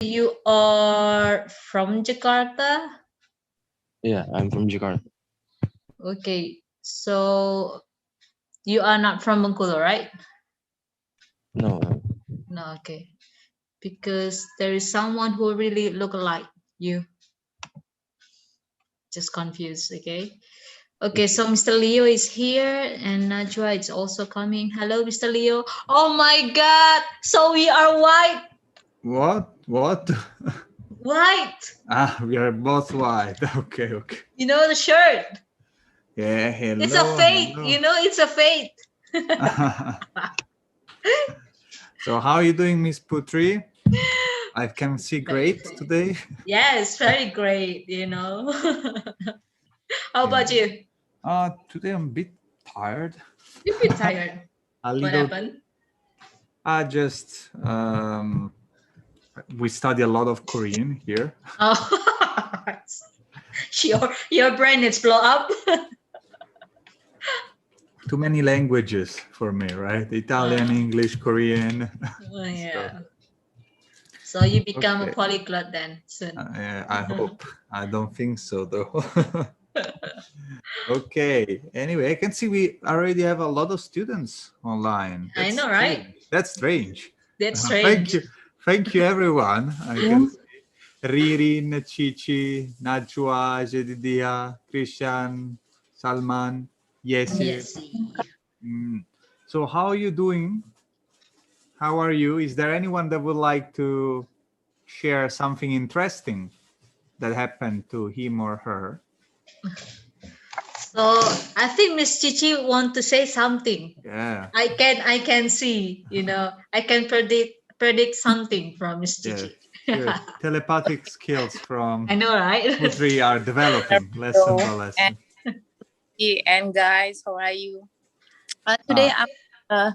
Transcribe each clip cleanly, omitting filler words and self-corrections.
You are from Jakarta? Yeah, I'm from Jakarta. Okay, so you are not from Bengkulu, right? No, No, okay. Because there is someone who really look like you. Just confused, okay? Okay, so Mr. Leo is here and Najwa is also coming. Hello, Mr. Leo. Oh my God! So we are white. What? What? White. We are both white. Okay, okay. You know the shirt. Yeah, It's a hello, fate. hello. You know, it's a fate. So how are you doing, Miss Putri? I can see great today. Yes, very great, you know. How about Yeah. you? Today I'm a bit tired. You feel tired. A What little. happened? I just we study a lot of Korean here. Oh, your brain is blow up. Too many languages for me, right? Italian, English, Korean. Oh, yeah. So, So you become a okay. polyglot then soon. I hope. I don't think so, though. Okay. Anyway, I can see we already have a lot of students online. I That's know, right? strange. That's strange. That's Thank strange. you. Thank you, everyone. I can see Ririn, Chichi, Najwa, Jedidia, Krishan, Salman, Yesir. Yes. So how are you doing? How are you? Is there anyone that would like to share something interesting that happened to him or her? So I think Miss Chichi want to say something. Yeah. I can see, you know, I can predict something from Miss Yes. Chichi. Good. Telepathic skills from I know, right? Putri are developing lesson by Hello, lesson. and guys, how are you? Ah.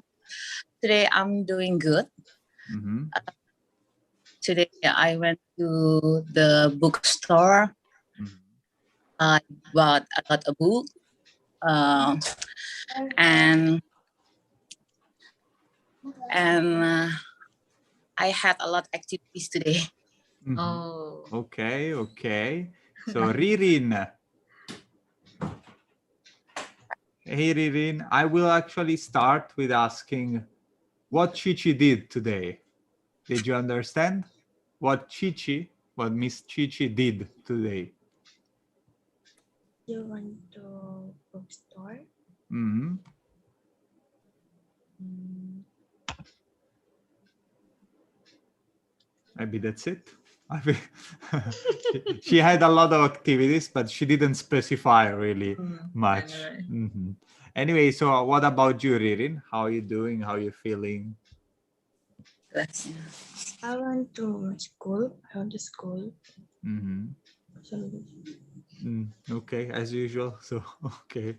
Today I'm doing good. Mm-hmm. Today I went to the bookstore. I bought a book, and I had a lot of activities today. Oh. Okay, okay. So Ririn. Hey Ririn, I will actually start with asking what Chichi did today. Did you understand what Miss Chichi did today? You went to bookstore? Mm-hmm. Maybe that's it. I think she had a lot of activities, but she didn't specify really much. Anyway, so what about you, Ririn? How are you doing? How are you feeling? I went to school. I went to school. Okay, as usual. So okay.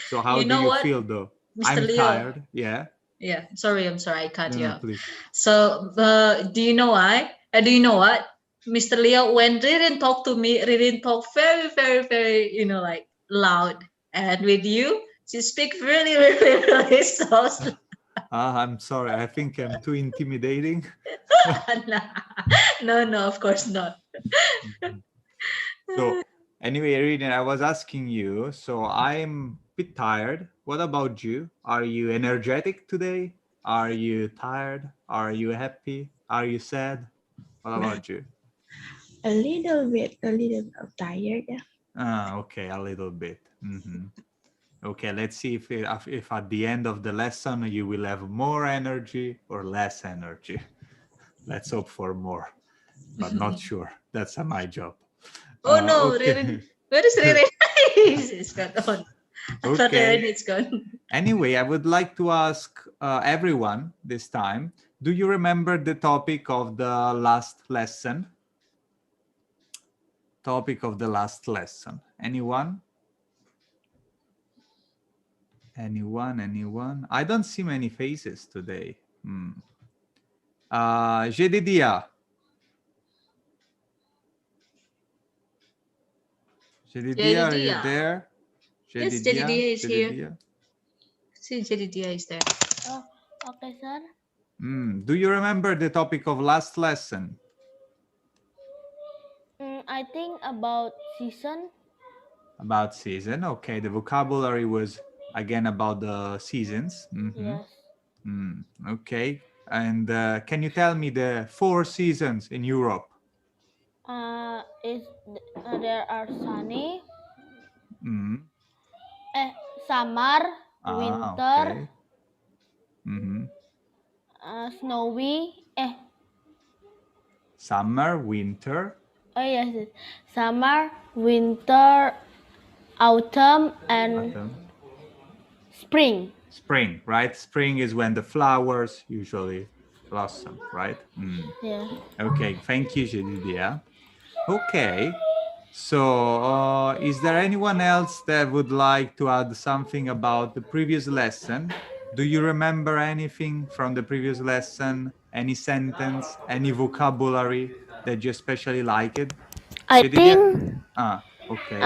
So how You do know you what, feel though? Mr. I'm Leo? tired. Yeah. Yeah. Sorry, I'm sorry. I cut you No, off. please. So, do you know why? Do you know what, Mr. Leo? When Ririn talk to me, Ririn talk very, very, very, you know, like loud, and with you, she speak really, really, really soft. I'm sorry. I think I'm too intimidating. No, of course not. So anyway, Ririn, I was asking you. So I'm a bit tired. What about you? Are you energetic today? Are you tired? Are you happy? Are you sad? What about you? A little bit tired. Yeah. Okay, a little bit. Okay, let's see if at the end of the lesson you will have more energy or less energy. Let's hope for more, but not sure. That's my job. Oh no, Okay. Ririn. Where is Ririn? It's gone. I thought Okay. Ririn is gone. Anyway, I would like to ask everyone this time, do you remember the topic of the last lesson? Topic of the last lesson. Anyone? Anyone? I don't see many faces today. Jedidia. Jedidia, are you there? Yes, Jedidia is here. Jedidia. See, Jedidia is there. Oh, okay, sir. Do you remember the topic of last lesson? I think about season. About season. Okay, the vocabulary was again about the seasons. Yes. Okay, and can you tell me the 4 seasons in Europe? There are sunny, Mm. summer, winter, Okay. snowy. Summer, winter, Oh yes, summer, winter, autumn, and autumn, spring. spring, right? Spring is when the flowers usually blossom, right? Yeah. Okay, thank you, Jedidia. Okay, so is there anyone else that would like to add something about the previous lesson? Do you remember anything from the previous lesson? Any sentence, any vocabulary that you especially liked? I Jedidia? think Okay.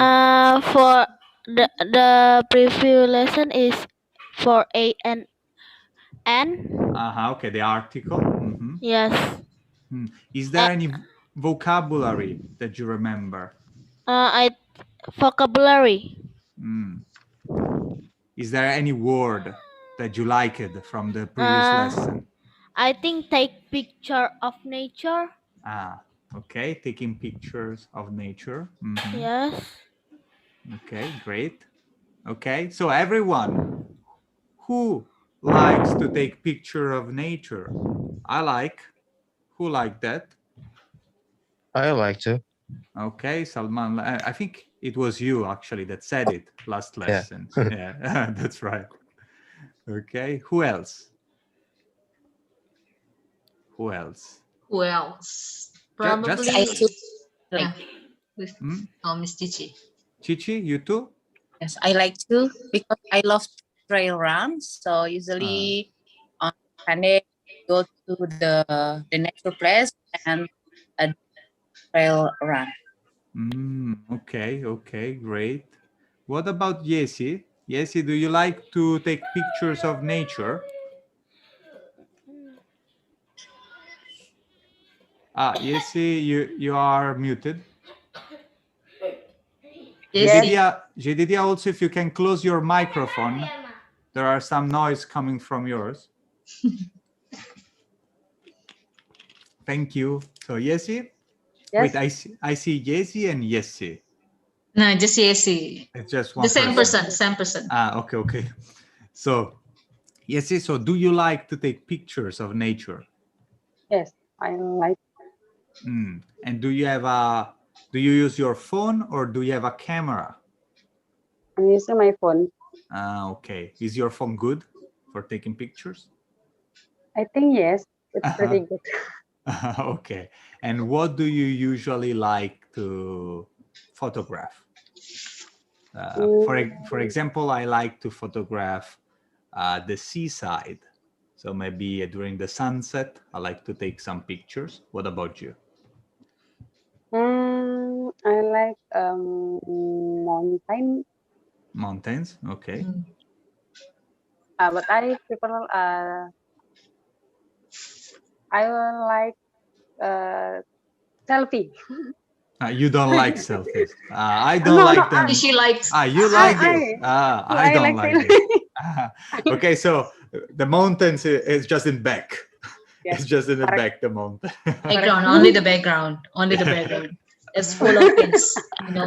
for the preview lesson is for A and N. Okay, the article. Yes. Is there any vocabulary that you remember? Vocabulary. Is there any word that you liked from the previous lesson? I think take picture of nature. Okay, taking pictures of nature. Yes. Okay, great. Okay, so everyone who likes to take picture of nature, I like. Who like that? I like to. Okay, Salman, I think it was you actually that said it last lesson. Yeah, that's right. Okay, who else? Who else? Who else? Just Probably. I too like. Yeah. With Miss Chichi. Chichi, you too? Yes, I like to because I love trail runs. So usually on Sunday go to the natural place and a trail run. Okay, great. What about Yesi? Yesi, do you like to take pictures of nature? Yesi, you are muted. Jedidia, also, if you can close your microphone. There are some noise coming from yours. Thank you. So Yesi? Yes. Wait, I see Yesi and Yesi. No, just Yesi. It's just one the same person. Same person. Okay. So Yesi, so do you like to take pictures of nature? Yes, I like. And do you use your phone or do you have a camera? I'm using my phone. Okay. Is your phone good for taking pictures? I think yes, it's pretty good. Okay. And what do you usually like to photograph? For example, I like to photograph the seaside. So maybe during the sunset, I like to take some pictures. What about you? I like mountain. Mountains, okay. But I prefer I will like selfie. You don't like selfies. I don't like them. She likes. You like it. I don't like it. Okay, so the mountains is just in back. Yes, it's just in the back, the mountain. Background, only the background. Only the background. It's full of things,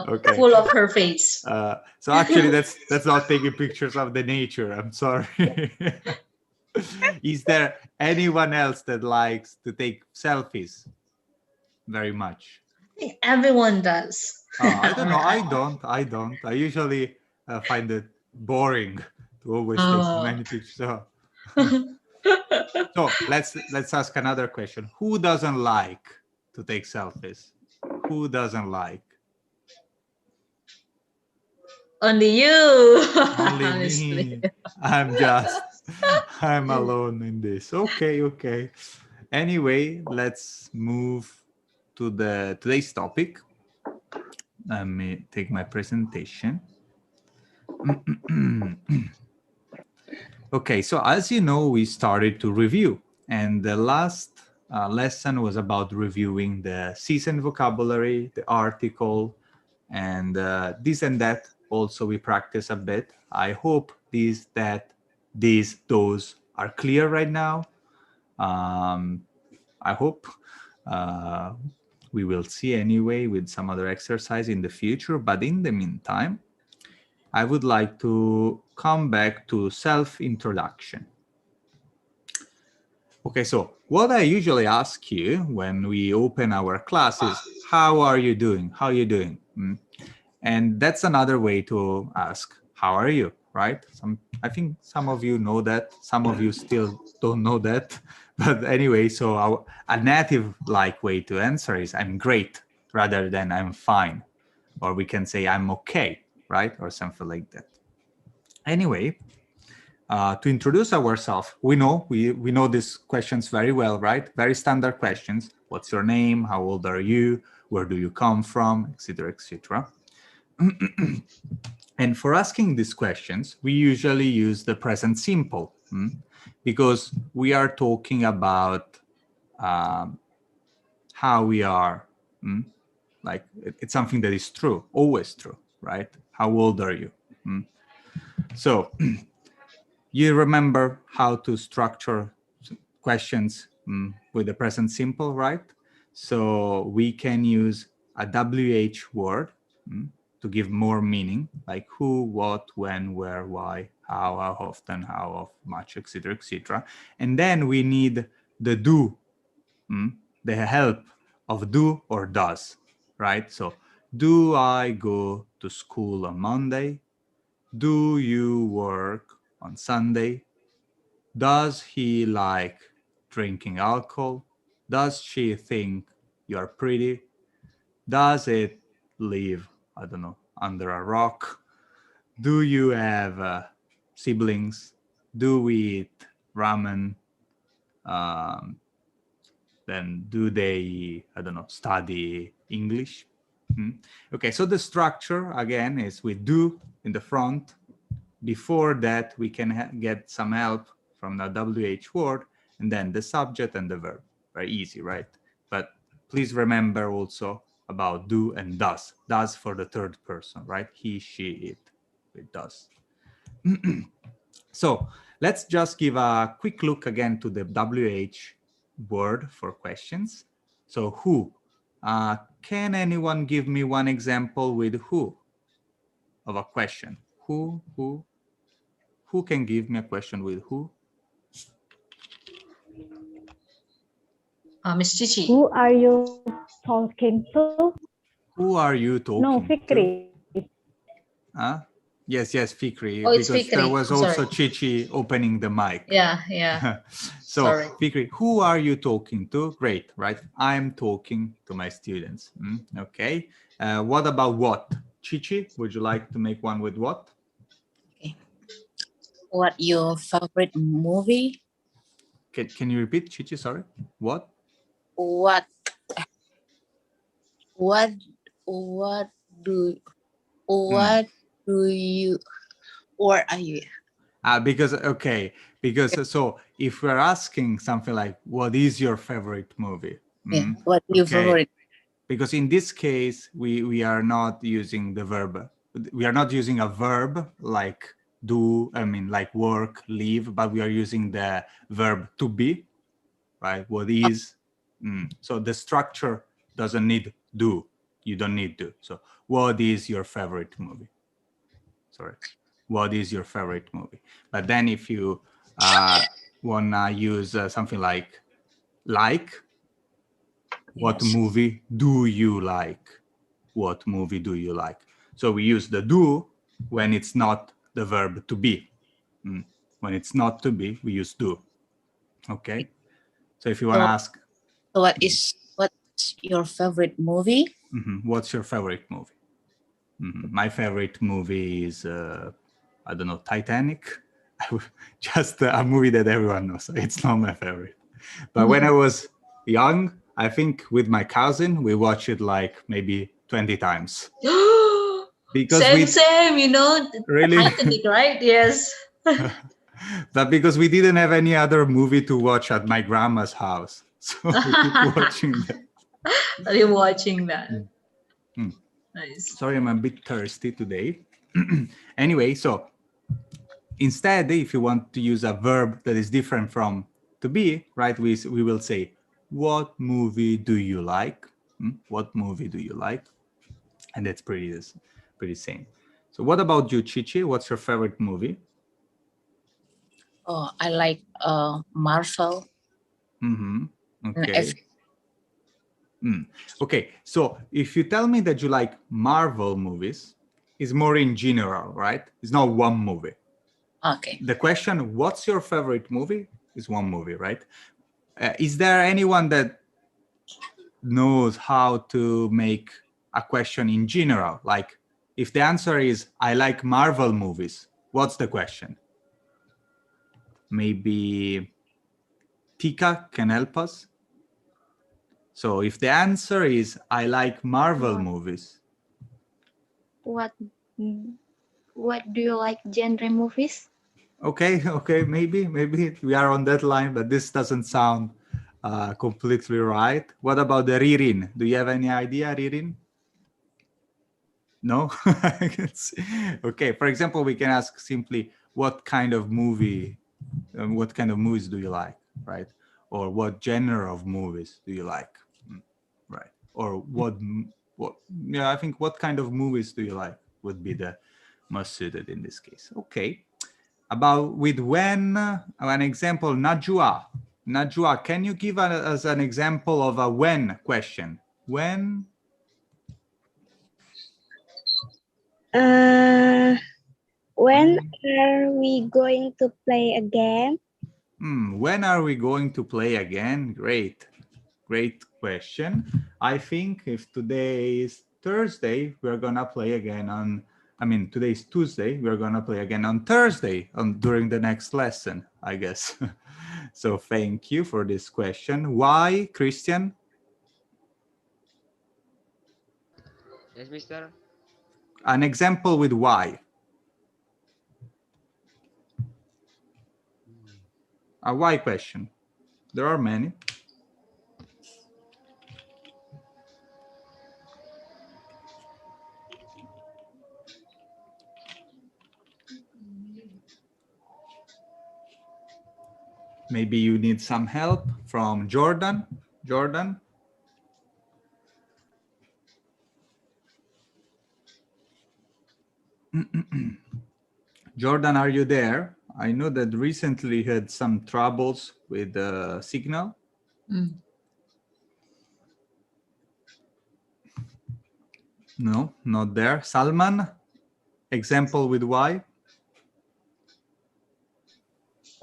Okay. full of her face. So actually that's not taking pictures of the nature. I'm sorry. Is there anyone else that likes to take selfies very much? I think everyone does. I don't know. I don't. I usually find it boring to always take so many pictures. So let's ask another question. Who doesn't like to take selfies? Who doesn't like? Only you. Only me. I'm alone in this. Okay. Anyway, let's move to today's topic. Let me take my presentation. Okay, so as you know, we started to review And the last lesson was about reviewing the season vocabulary, the article, and this and that. Also, we practice a bit. I hope these, that, these, those are clear right now. I hope. We will see anyway with some other exercise in the future. But in the meantime, I would like to come back to self-introduction. Okay, so what I usually ask you when we open our class is, how are you doing? How are you doing? And that's another way to ask, how are you, right? I think some of you know that, some of you still don't know that. But anyway, so a native-like way to answer is, I'm great, rather than I'm fine. Or we can say, I'm okay, right? Or something like that. Anyway, to introduce ourselves, we know these questions very well, right? Very standard questions. What's your name? How old are you? Where do you come from? Etc., etc. And for asking these questions, we usually use the present simple, because we are talking about how we are. Like it's something that is true, always true, right? How old are you? So you remember how to structure questions with the present simple, right? So we can use a WH word to give more meaning, like who, what, when, where, why, how often, how much, etc., etc. And then we need the do, the help of do or does, right? So do I go to school on Monday? Do you work on Sunday? Does he like drinking alcohol? Does she think you're pretty? Does it live, I don't know, under a rock? Do you have siblings? Do we eat ramen? Then do they, I don't know, study English? Okay, so the structure, again, is we do in the front. Before that, we can get some help from the WH word, and then the subject and the verb. Very easy, right? But please remember also about do and does. Does for the third person, right? He, she, it does. So let's just give a quick look again to the WH word for questions. So who? Can anyone give me one example with who of a question? Who can give me a question with who? Miss Chichi. Who are you talking to? Who are you talking No, to? Fikri. Yes, Fikri, Oh, it's because there Fikri. was I'm also sorry. Chichi opening the mic. Yeah. So Sorry. Fikri, who are you talking to? Great, right? I'm talking to my students. Okay. What about what? Chichi, would you like to make one with what? Okay. What your favorite movie? Can you repeat, Chichi? Sorry. What? What do you, where are you? Because so if we're asking something like, what is your favorite movie? Yeah. What your favorite? Because in this case, we are not using the verb. We are not using a verb like do, like work, leave, but we are using the verb to be, right? What is. So the structure doesn't need do. You don't need do. So what is your favorite movie? Sorry. What is your favorite movie? But then if you wanna use something like, what Yes. movie do you like? What movie do you like? So we use the do when it's not the verb to be. When it's not to be, we use do. Okay. So if you want to ask, So what's your favorite movie? What's your favorite movie? My favorite movie is I don't know, Titanic. Just a movie that everyone knows. It's not my favorite. But when I was young, I think with my cousin, we watched it like maybe 20 times. Because same, really? Titanic, right? Yes. But because we didn't have any other movie to watch at my grandma's house, so we keep watching that. Are you watching that? Mm. Nice. Sorry, I'm a bit thirsty today. Anyway, so instead, if you want to use a verb that is different from to be, right, we will say, what movie do you like? What movie do you like? And that's pretty same. So what about you, Chichi? What's your favorite movie? Oh, I like Marvel. Mm-hmm. And Okay. Okay, so if you tell me that you like Marvel movies, it's more in general, right? It's not one movie. Okay. The question, what's your favorite movie, is one movie, right? Is there anyone that knows how to make a question in general? Like, if the answer is, I like Marvel movies, what's the question? Maybe Tika can help us. So if the answer is, I like Marvel movies. What do you like genre movies? Okay, maybe we are on that line, but this doesn't sound completely right. What about the Ririn? Do you have any idea, Ririn? No? Okay, for example, we can ask simply, what kind of movie, what kind of movies do you like, right? Or what genre of movies do you like, right? Or what, yeah, I think what kind of movies do you like would be the most suited in this case. Okay. About with when, an example, Najwa. Najwa, can you give us an example of a when question? When? When are we going to play again? When are we going to play again? Great question. I think if today is Thursday, we're gonna play again on, I mean, today is Tuesday, we're gonna play again on Thursday during the next lesson, I guess. So thank you for this question. Why, Christian? Yes, mister. An example with why. A why question. There are many. Maybe you need some help from Jordan. Jordan? Jordan, are you there? I know that recently you had some troubles with the signal. No, not there. Salman, example with why?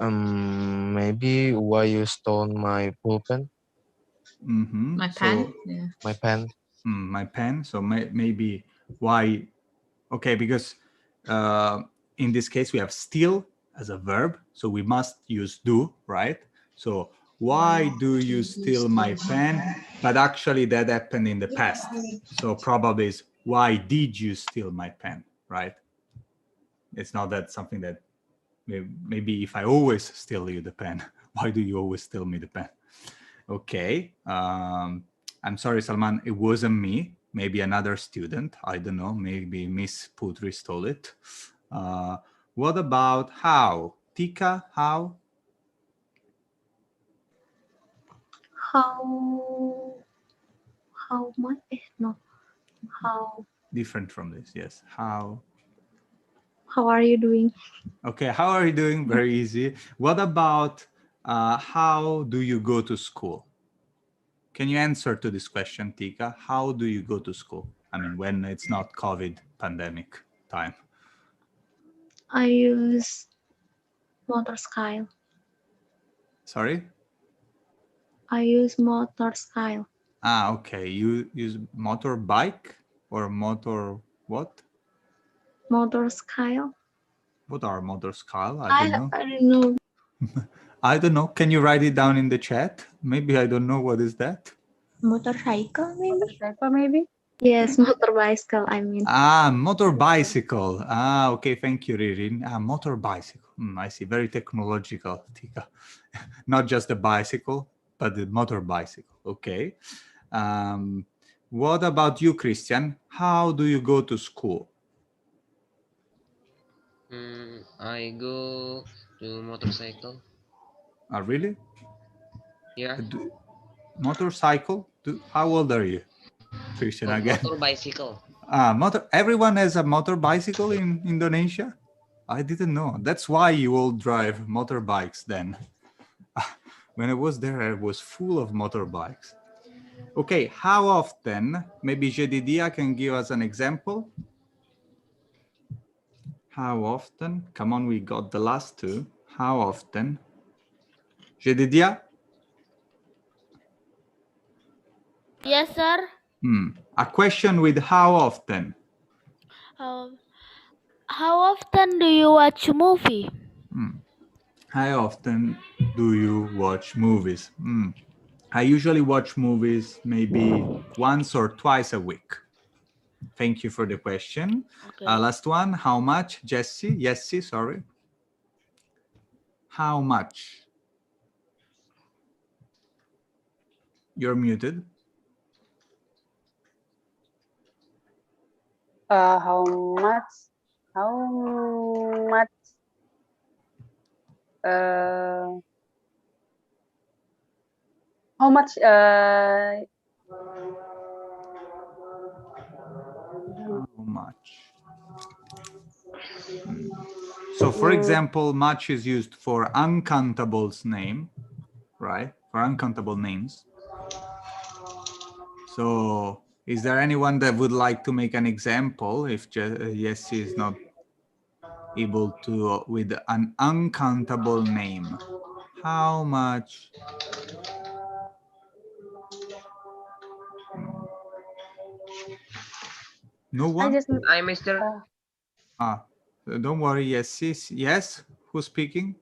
Maybe why you stole my ball pen? My pen? Yeah. My pen. My pen. So maybe why? Okay, because in this case we have steal as a verb, so we must use do, right? So why do you steal my pen? But actually that happened in the past. So probably is, why did you steal my pen, right? It's not that something that maybe if I always steal you the pen, why do you always steal me the pen? Okay. I'm sorry, Salman, it wasn't me. Maybe another student. I don't know. Maybe Miss Putri stole it. What about how? Tika, how? How much? No. How Different from this, yes. How? How are you doing? Okay, how are you doing? Very easy. What about how do you go to school? Can you answer to this question, Tika? How do you go to school? I mean, when it's not COVID pandemic time. I use motorcycle. Sorry? I use motorcycle. Ah, okay. You use motorbike or motor what? Motorcycle. What are motorcycle? I don't know. I don't know. I don't know. Can you write it down in the chat? Maybe I don't know what is that. Motorcycle maybe. Motorcycle maybe. Yes, motor bicycle, I mean. Motor bicycle. Okay, thank you, Ririn. Motor bicycle. I see, very technological, Tika. Not just the bicycle, but the motor bicycle. Okay. What about you, Christian? How do you go to school? I go to motorcycle. Really? Yeah. Motorcycle? How old are you, Christian, Oh, again? motor bicycle. Everyone has a motor bicycle in Indonesia? I didn't know. That's why you all drive motorbikes then. When I was there, I was full of motorbikes. Okay, how often? Maybe Jedidia can give us an example. How often? Come on, we got the last two. How often? Jedidia? Yes, sir. A question with how often? How often do you watch movie? How often do you watch movies? I usually watch movies maybe once or twice a week. Thank you for the question. Okay. Last one, how much? Jessie, Yessie, sorry. How much? You're muted. How much? How much? How much? How much? So, for example, much is used for uncountable's name, right? For uncountable names. So, is there anyone that would like to make an example if Jessie is not able to with an uncountable name? How much? No one? I, Mister. Don't worry. Yes. Who's speaking?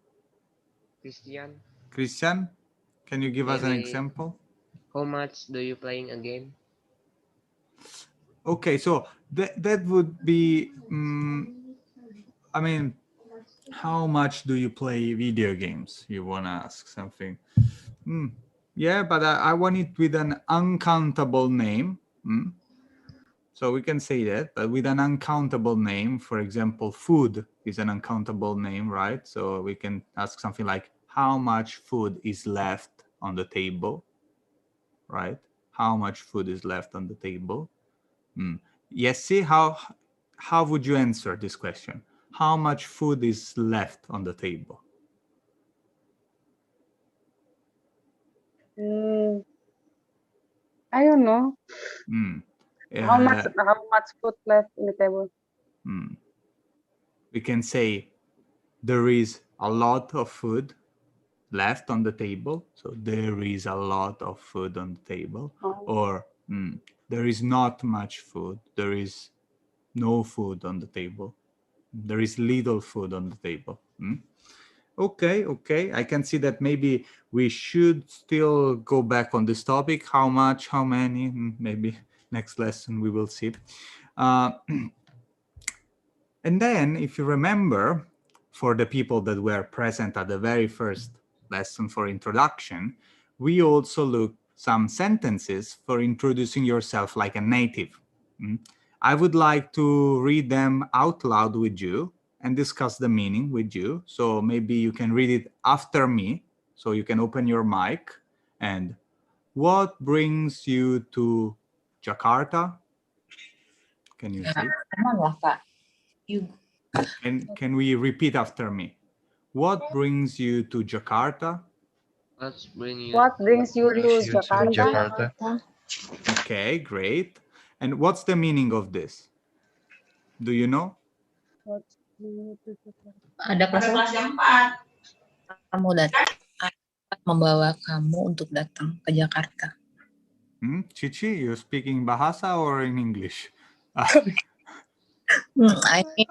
Christian. Christian, can you give us an Maybe example? how much do you playing a game? Okay, so that would be, I mean, how much do you play video games? You want to ask something. Yeah, but I want it with an uncountable name. So we can say that, but with an uncountable name. For example, food is an uncountable name, right? So we can ask something like, how much food is left on the table, right? How much food is left on the table? Yes, see, how would you answer this question? How much food is left on the table? I don't know. How much food left in the table? We can say there is a lot of food left on the table. So there is a lot of food on the table. Or there is not much food. There is no food on the table. There is little food on the table. Okay. I can see that maybe we should still go back on this topic. How much, how many, maybe next lesson we will see. And then if you remember, for the people that were present at the very first lesson for introduction, we also looked some sentences for introducing yourself like a native. I would like to read them out loud with you and discuss the meaning with you. So maybe you can read it after me. So you can open your mic. And what brings you to Jakarta? Can you say? Can we repeat after me? What brings you to Jakarta? What brings you to Jakarta? Okay, great. And what's the meaning of this? Do you know? Ada kelas jam 4. Kamu datang, membawa kamu untuk datang ke Jakarta. Chichi, you're speaking Bahasa or in English? I think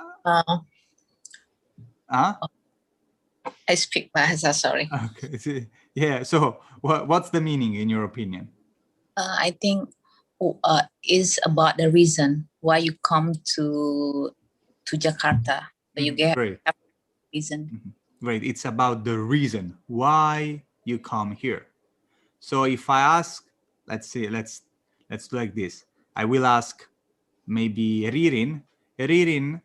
I speak Bahasa, sorry. Okay. Yeah, so what's the meaning in your opinion? I think is about the reason why you come to Jakarta. So you get Great. a reason. Great. It's about the reason why you come here. So if I ask, let's see, let's do like this. I will ask maybe Ririn. Ririn,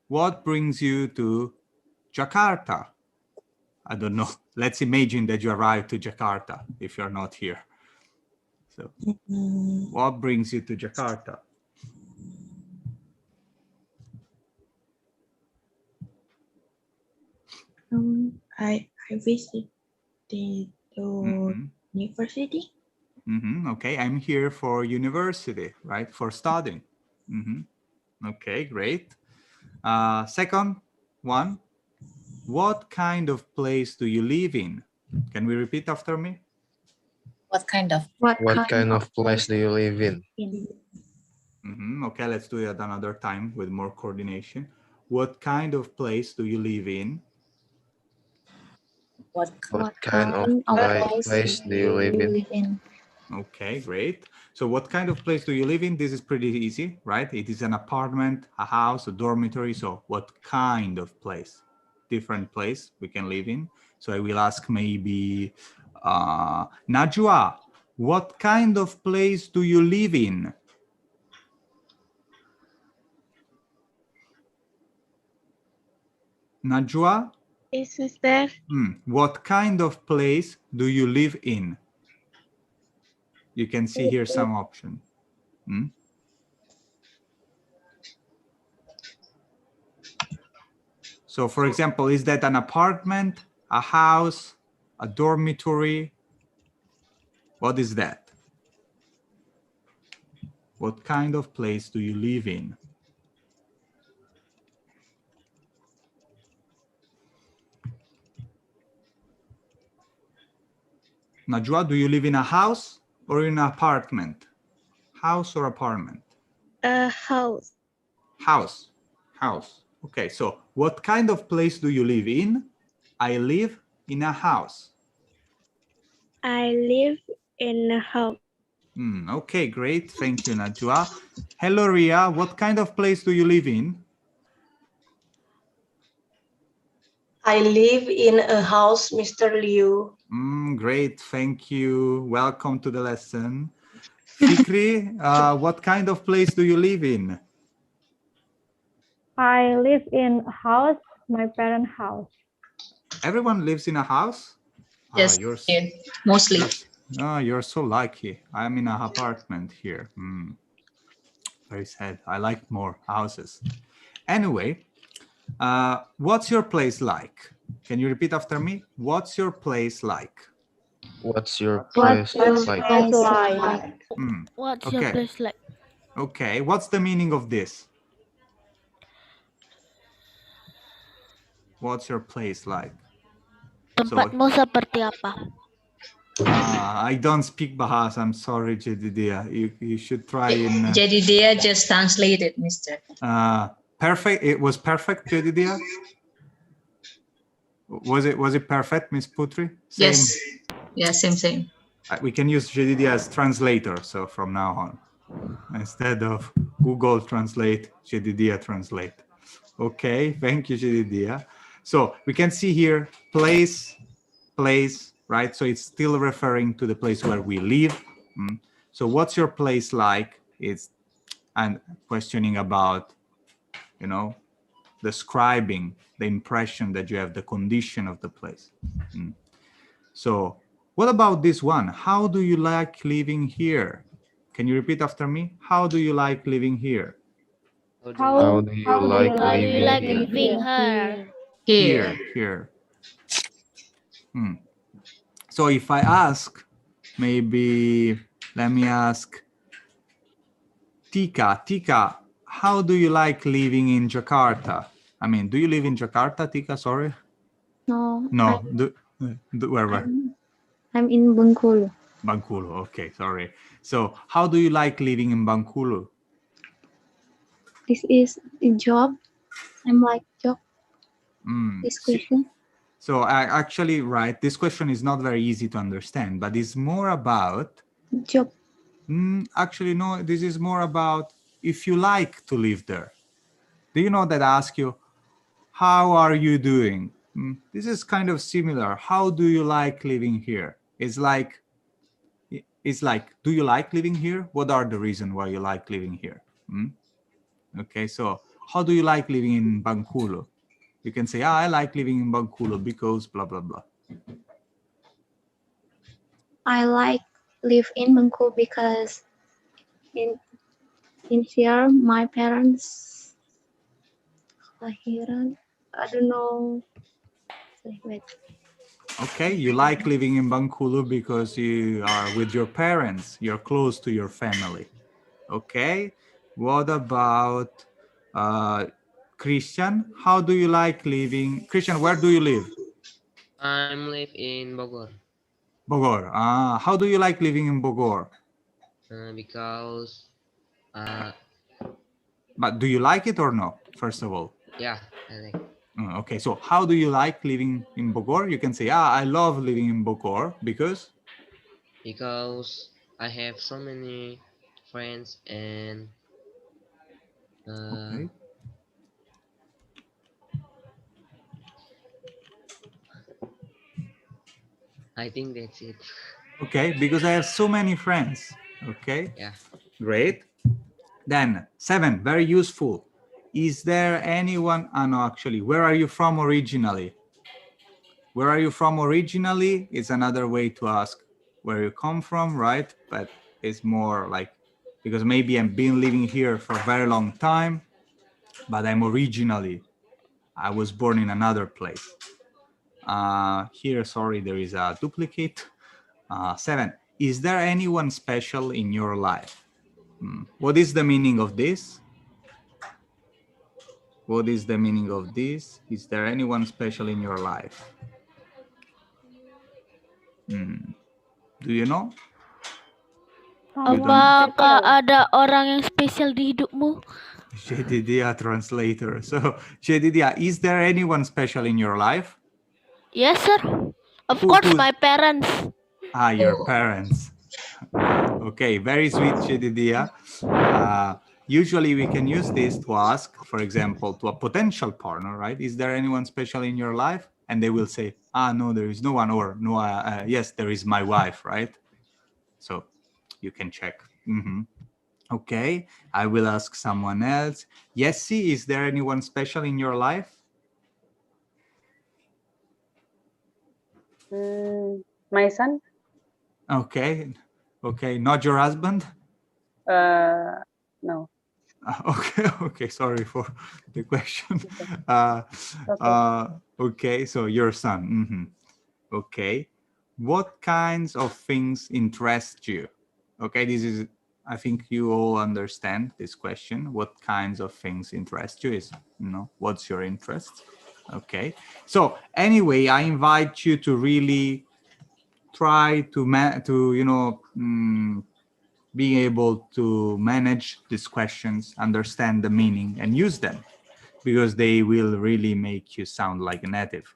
what brings you to Jakarta? I don't know. Let's imagine that you arrive to Jakarta if you're not here. So what brings you to Jakarta? I visited the university. Okay, I'm here for university, right? For studying. Okay, great. Second one, what kind of place do you live in? Can we repeat after me? What kind of place do you live in? Okay, let's do it another time with more coordination. What kind of place do you live in? What kind of place do you live in? Okay, great. So what kind of place do you live in? This is pretty easy, right? It is an apartment, a house, a dormitory. So what kind of place? Different place we can live in. So I will ask maybe, Najwa, what kind of place do you live in? Najwa? Yes, Mister. What kind of place do you live in? You can see here some option. So for example, is that an apartment, a house, a dormitory? What is that? What kind of place do you live in? Najwa, do you live in a house or in an apartment? House or apartment? A house. House. House. Okay, so what kind of place do you live in? I live in a house. I live in a house. Okay, great. Thank you, Najwa. Hello, Ria. What kind of place do you live in? I live in a house, Mr. Liu. Great. Thank you. Welcome to the lesson. Fikri, what kind of place do you live in? I live in a house, my parents' house. Everyone lives in a house? Yes, mostly. You're so lucky. I'm in an apartment here. Very sad. I like more houses. Anyway, what's your place like? Can you repeat after me? What's your place like? What's your place like? What's Okay. your place like? Okay, what's the meaning of this? What's your place like? Tempatmu seperti apa? I don't speak Bahasa. I'm sorry, Jedidia. You should try in... Jedidia just translated, Mr. Perfect. It was perfect, Jedidia? Was it perfect, Miss Putri? Same. Yes. Yeah, same. We can use Jedidia as translator, so from now on. Instead of Google Translate, Jedidia Translate. Okay, thank you, Jedidia. So we can see here, place, right? So it's still referring to the place where we live. So what's your place like? And questioning about, describing the impression that you have, the condition of the place. So what about this one? How do you like living here? Can you repeat after me? How do you like living here? How do you like living here? Here. So if I ask, maybe, let me ask Tika, how do you like living in Jakarta? I mean, do you live in Jakarta, Tika? Sorry. No. Where? I'm in Bengkulu. Bengkulu. Okay, sorry. So how do you like living in Bengkulu? This is a job. I'm like job. This question. So actually, right, this question is not very easy to understand, but it's more about job. Actually, no, this is more about if you like to live there. Do you know that I ask you, how are you doing? This is kind of similar. How do you like living here? It's like, do you like living here? What are the reasons why you like living here? Okay, so how do you like living in Bengkulu? You can say, I like living in Bengkulu because blah, blah, blah. I like live in Bengkulu because in here my parents lahiran. I don't know. Wait. Okay, you like living in Bengkulu because you are with your parents, you're close to your family. Okay, what about Christian? How do you like living? Christian, where do you live? I live in Bogor. Bogor. How do you like living in Bogor? Because but do you like it or no, first of all? Yeah, I like. Okay, so how do you like living in Bogor? You can say, I love living in Bogor because I have so many friends and okay. I think that's it. Okay, because I have so many friends. Okay. Yeah. Great. Then 7, very useful. Is there anyone? No, actually, where are you from originally? Where are you from originally? It's another way to ask where you come from, right? But it's more like, because maybe I've been living here for a very long time, but I was born in another place. Here, sorry, there is a duplicate. 7, is there anyone special in your life? What is the meaning of this? What is the meaning of this? Is there anyone special in your life? Do you know? Apakah ada orang yang spesial di hidupmu? Jedidia translator. So, Jedidia, is there anyone special in your life? Yes, sir. Of course, my parents. Your parents. Okay, very sweet, Jedidia. Usually we can use this to ask, for example, to a potential partner, right? Is there anyone special in your life? And they will say, no, there is no one, or no, yes, there is my wife, right? So you can check. Okay, I will ask someone else. Yessi, is there anyone special in your life? My son. Okay, not your husband? No. Okay, sorry for the question. Okay, so your son. Okay, what kinds of things interest you? Okay, this is, I think you all understand this question. What kinds of things interest you is, what's your interest? Okay, so anyway, I invite you to really try to being able to manage these questions, understand the meaning, and use them, because they will really make you sound like a native.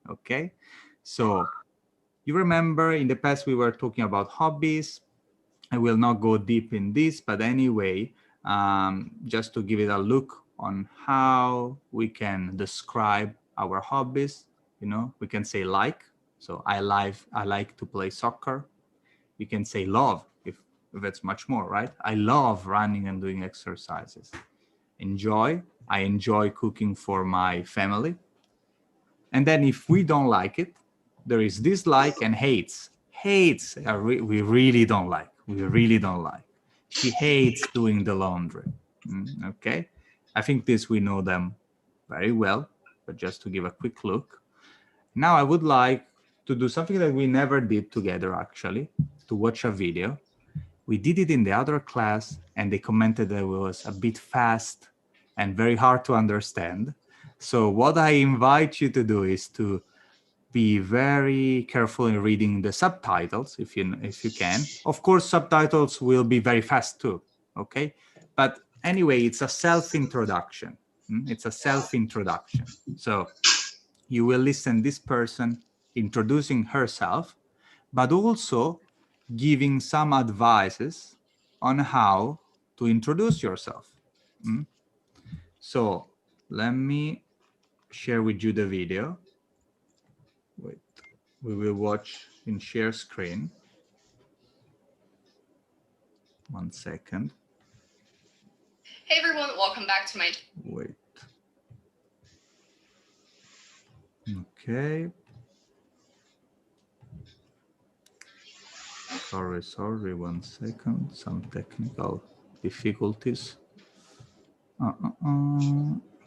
Okay, so you remember in the past we were talking about hobbies. I will not go deep in this, but anyway, just to give it a look on how we can describe our hobbies. We can say like. So I like to play soccer. You can say love if it's much more, right? I love running and doing exercises. Enjoy. I enjoy cooking for my family. And then if we don't like it, there is dislike and hates. Hates, we really don't like. We really don't like. She hates doing the laundry. Okay. I think this we know them very well, but just to give a quick look. Now I would like to do something that we never did together, actually, to watch a video. We did it in the other class, and they commented that it was a bit fast and very hard to understand. So what I invite you to do is to be very careful in reading the subtitles, if you can. Of course, subtitles will be very fast too, okay? But anyway, it's a self-introduction. It's a self-introduction. So you will listen this person introducing herself, but also giving some advices on how to introduce yourself. So let me share with you the video. Wait, we will watch in share screen. 1 second. Hey everyone, welcome back to my... Wait. Okay. Sorry, 1 second. Some technical difficulties.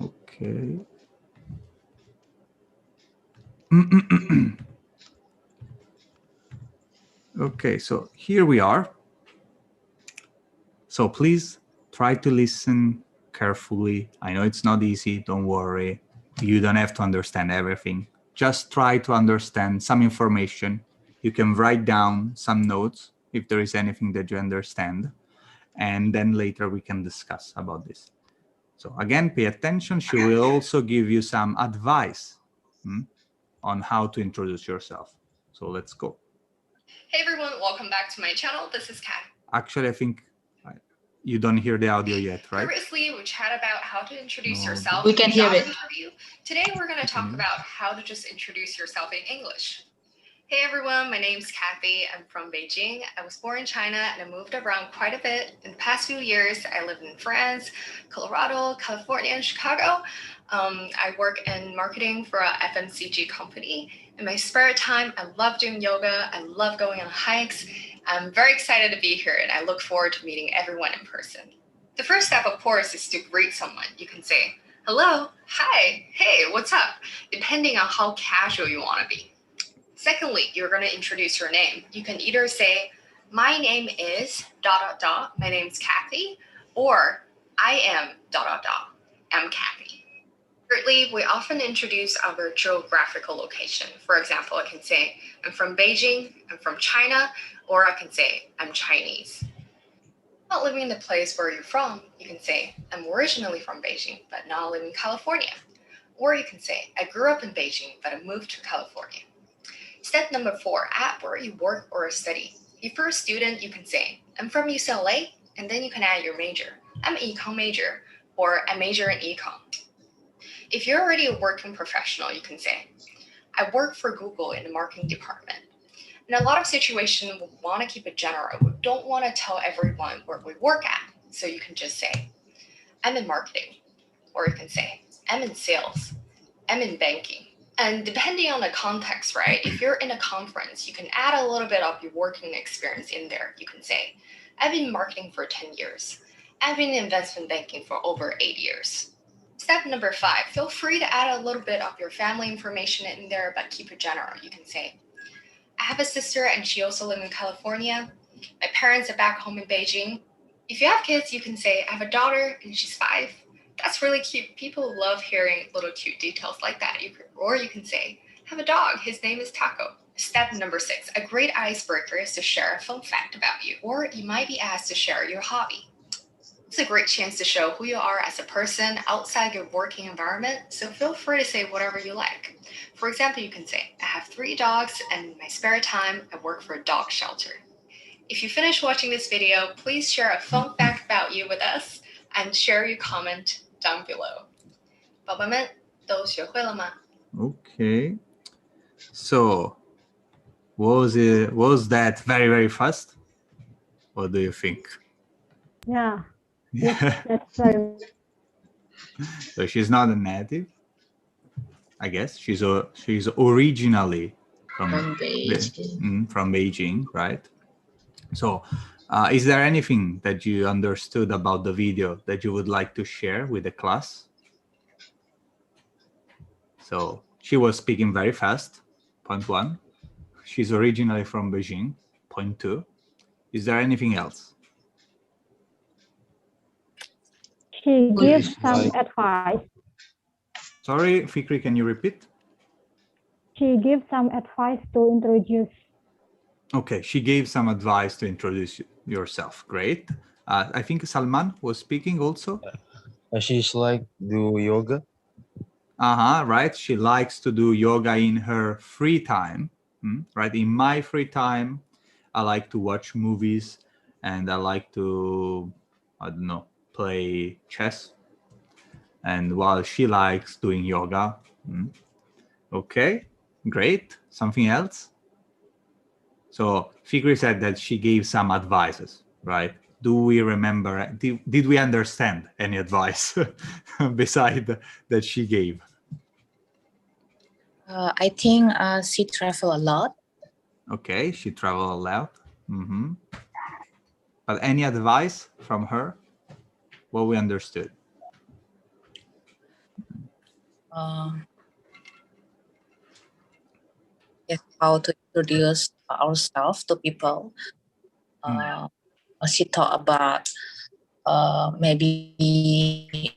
Okay. Okay, so here we are. So please try to listen carefully. I know it's not easy, don't worry. You don't have to understand everything. Just try to understand some information. You can write down some notes if there is anything that you understand. And then later we can discuss about this. So again, pay attention. She will also give you some advice on how to introduce yourself. So let's go. Hey everyone, welcome back to my channel. This is Kat. Actually, I think you don't hear the audio yet, right? Previously, we chatted about how to introduce yourself. We can hear it. Interview. Today, we're going to talk about how to just introduce yourself in English. Hey everyone, my name's Kathy. I'm from Beijing. I was born in China and I moved around quite a bit. In the past few years, I lived in France, Colorado, California, and Chicago. I work in marketing for a FMCG company. In my spare time, I love doing yoga. I love going on hikes. I'm very excited to be here and I look forward to meeting everyone in person. The first step, of course, is to greet someone. You can say, hello, hi, hey, what's up? Depending on how casual you want to be. Secondly, you're going to introduce your name. You can either say, my name is ... my name's Kathy, or I am ... I'm Kathy. Thirdly, we often introduce our geographical location. For example, I can say, I'm from Beijing, I'm from China, or I can say, I'm Chinese. Not living in the place where you're from, you can say, I'm originally from Beijing, but now I live in California. Or you can say, I grew up in Beijing, but I moved to California. Step number 4, add where you work or study. If you're a student, you can say, I'm from UCLA, and then you can add your major. I'm an econ major, or I major in econ. If you're already a working professional, you can say, I work for Google in the marketing department. In a lot of situations, we want to keep it general. We don't want to tell everyone where we work at. So you can just say, I'm in marketing. Or you can say, I'm in sales. I'm in banking. And depending on the context, right? If you're in a conference, you can add a little bit of your working experience in there. You can say, I've been in marketing for 10 years. I've been in investment banking for over 8 years. Step number 5, feel free to add a little bit of your family information in there, but keep it general. You can say, I have a sister and she also lives in California. My parents are back home in Beijing. If you have kids, you can say, I have a daughter and she's 5. That's really cute. People love hearing little cute details like that. Or you can say, I have a dog. His name is Taco. Step number 6, a great icebreaker is to share a fun fact about you, or you might be asked to share your hobby. It's a great chance to show who you are as a person outside your working environment, so feel free to say whatever you like. For example, you can say, I have 3 dogs, and in my spare time, I work for a dog shelter. If you finish watching this video, please share a fun fact about you with us, and share your comment down below. 宝宝们都学会了吗? Okay. So, was that very, very fast? What do you think? Yeah. That's very. So she's not a native, I guess. She's originally from Beijing, right? So, is there anything that you understood about the video that you would like to share with the class? So she was speaking very fast, point 1. She's originally from Beijing, point 2. Is there anything else? She gives some advice. Sorry, Fikri, can you repeat? She gives some advice to introduce. Okay, she gave some advice to introduce yourself. Great. I think Salman was speaking also. She's like do yoga. Right. She likes to do yoga in her free time. Right. In my free time, I like to watch movies and I like to, I don't know, play chess. And while she likes doing yoga. Okay, great. Something else? So Fikri said that she gave some advices, right? Do we remember, did we understand any advice beside that she gave? I think she travel a lot. Okay, she traveled a lot. But any advice from her? What we understood? Yes, how to introduce ourselves to people. She talked about maybe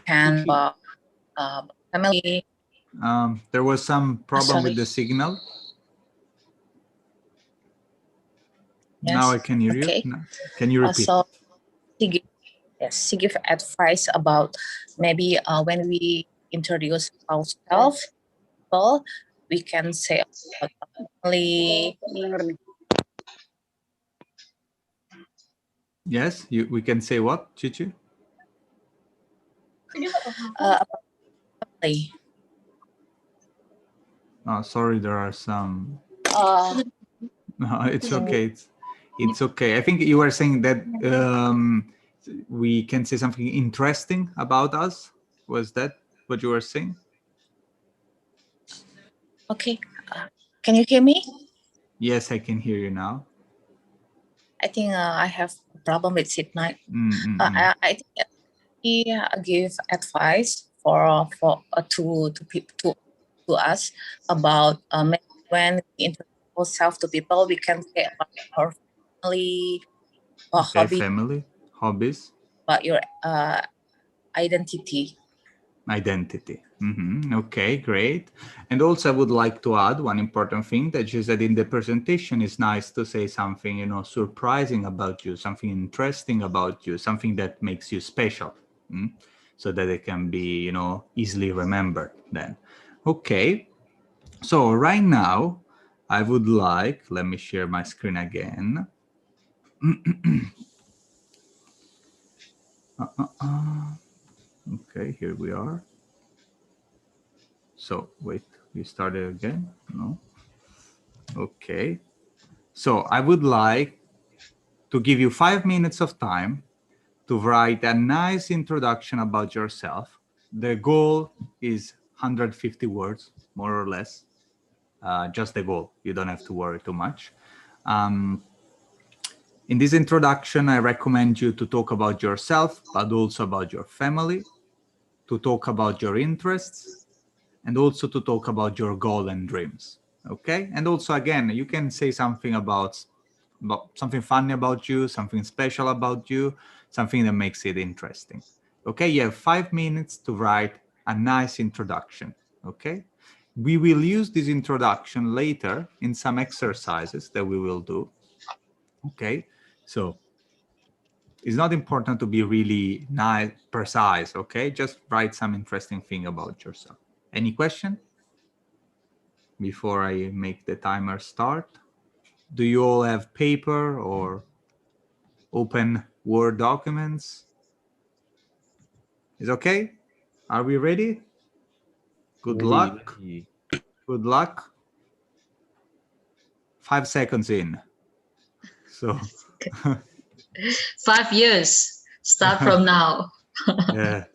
can family. There was some problem with the signal. Yes. Now I can hear you. Okay. No. Can you repeat? So she give advice about maybe when we introduce ourselves, people, we can say about family. Yes, we can say what, Chichi? About family. Oh, sorry, there are some. No, it's okay. It's okay. I think you were saying that we can say something interesting about us. Was that what you were saying? Okay. Can you hear me? Yes, I can hear you now. I think I have a problem with signal. I think he give advice to us about when we introduce ourselves to people, we can say about our family, hobby, family, hobbies, about your identity. Identity. Okay, great. And also I would like to add one important thing that you said in the presentation. Is nice to say something, you know, surprising about you, something interesting about you, something that makes you special, so that it can be, you know, easily remembered then. Okay, so right now I would like, let me share my screen again. Okay, here we are. So wait, we started again? No. Okay. So I would like to give you 5 minutes of time to write a nice introduction about yourself. The goal is 150 words, more or less. Just the goal. You don't have to worry too much. In this introduction, I recommend you to talk about yourself, but also about your family, to talk about your interests, and also to talk about your goal and dreams. Okay? And also, again, you can say something about something funny about you, something special about you, something that makes it interesting. Okay? You have 5 minutes to write a nice introduction. Okay? We will use this introduction later in some exercises that we will do. Okay? So it's not important to be really nice, precise, okay? Just write some interesting thing about yourself. Any question before I make the timer start? Do you all have paper or open Word documents? Is okay? Are we ready? Good luck. Good luck. 5 seconds in. So 5 years. Start from now. yeah.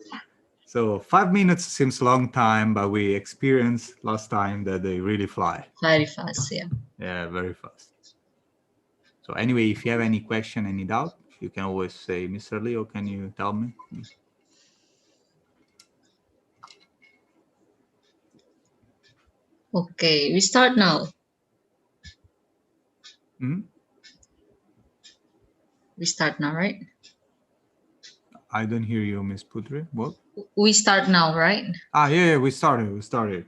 So 5 minutes seems a long time, but we experienced last time that they really fly. Very fast, yeah. Yeah, very fast. So anyway, if you have any question, any doubt, you can always say, Mr. Leo, can you tell me? Okay, we start now. We start now, right? I don't hear you, Miss Putri. What? We start now, right? Yeah, we started.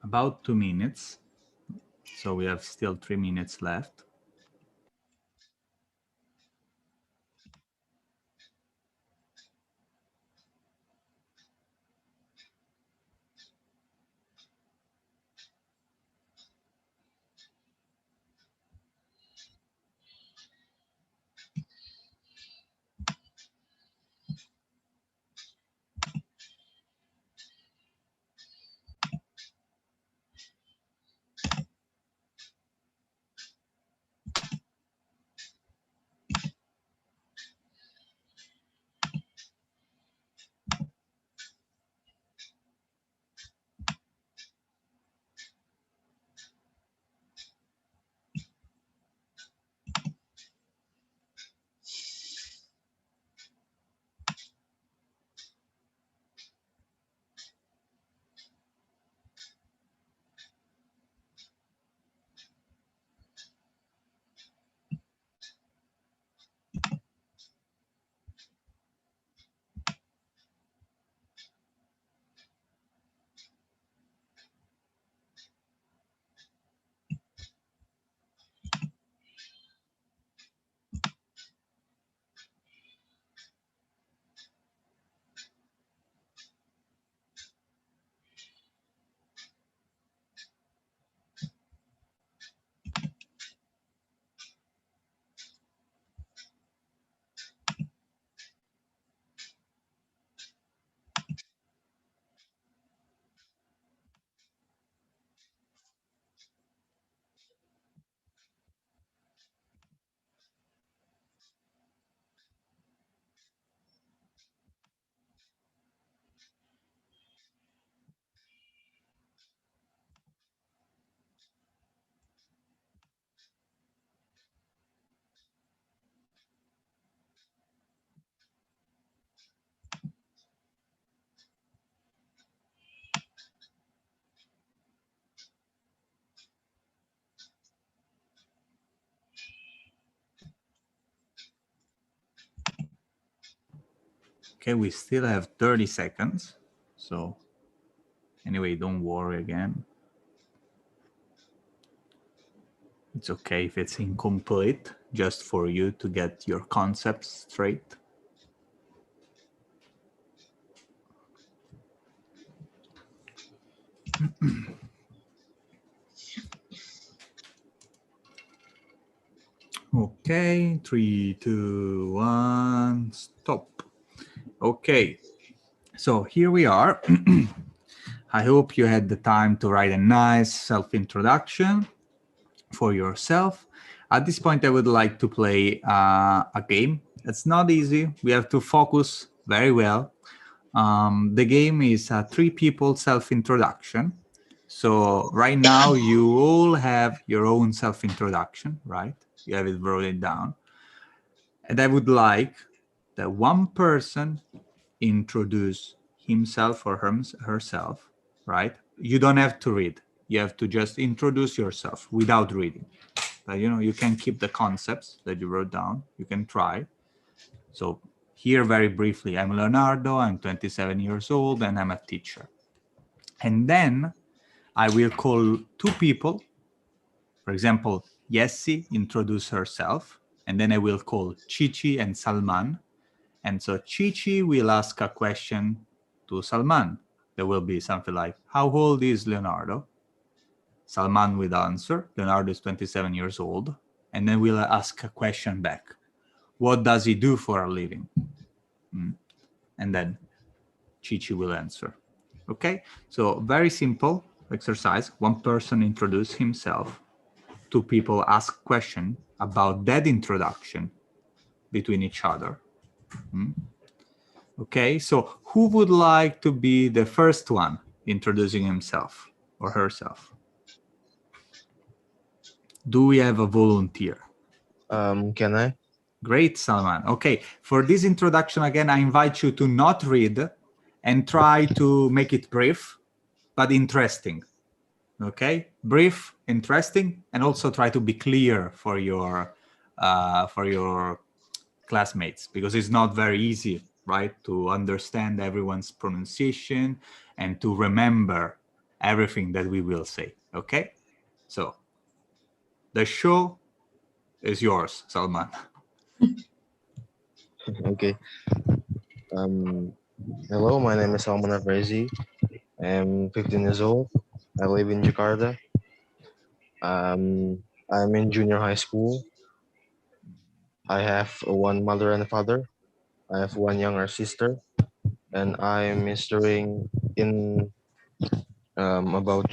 about 2 minutes. So we have still 3 minutes left. Okay, we still have 30 seconds. So anyway, don't worry again. It's okay if it's incomplete, just for you to get your concepts straight. Okay, 3, 2, 1, stop. Okay, so here we are. I hope you had the time to write a nice self-introduction for yourself. At this point, I would like to play a game. It's not easy. We have to focus very well. The game is a 3 people self-introduction. So right now, you all have your own self-introduction, right? You have it wrote down. And I would like that one person introduce himself or herself, right? You don't have to read. You have to just introduce yourself without reading. But, you know, you can keep the concepts that you wrote down. You can try. So here, very briefly, I'm Leonardo. I'm 27 years old, and I'm a teacher. And then I will call 2 people. For example, Yessi introduce herself, and then I will call Chichi and Salman. And so Chichi will ask a question to Salman. There will be something like, how old is Leonardo? Salman will answer, Leonardo is 27 years old. And then we'll ask a question back. What does he do for a living? And then Chichi will answer. Okay, so very simple exercise. One person introduce himself. 2 people ask question about that introduction between each other. Okay, so who would like to be the first one introducing himself or herself? Do we have a volunteer? Can I? Great, Salman. Okay, for this introduction, again, I invite you to not read and try to make it brief, but interesting. Okay, brief, interesting, and also try to be clear for your classmates, because it's not very easy, right, to understand everyone's pronunciation and to remember everything that we will say. Okay, so the show is yours, Salman. Okay. Hello, my name is Salman Abrezi. I'm 15 years old. I live in Jakarta. I'm in junior high school. I have one mother and father. I have one younger sister, and I'm studying in about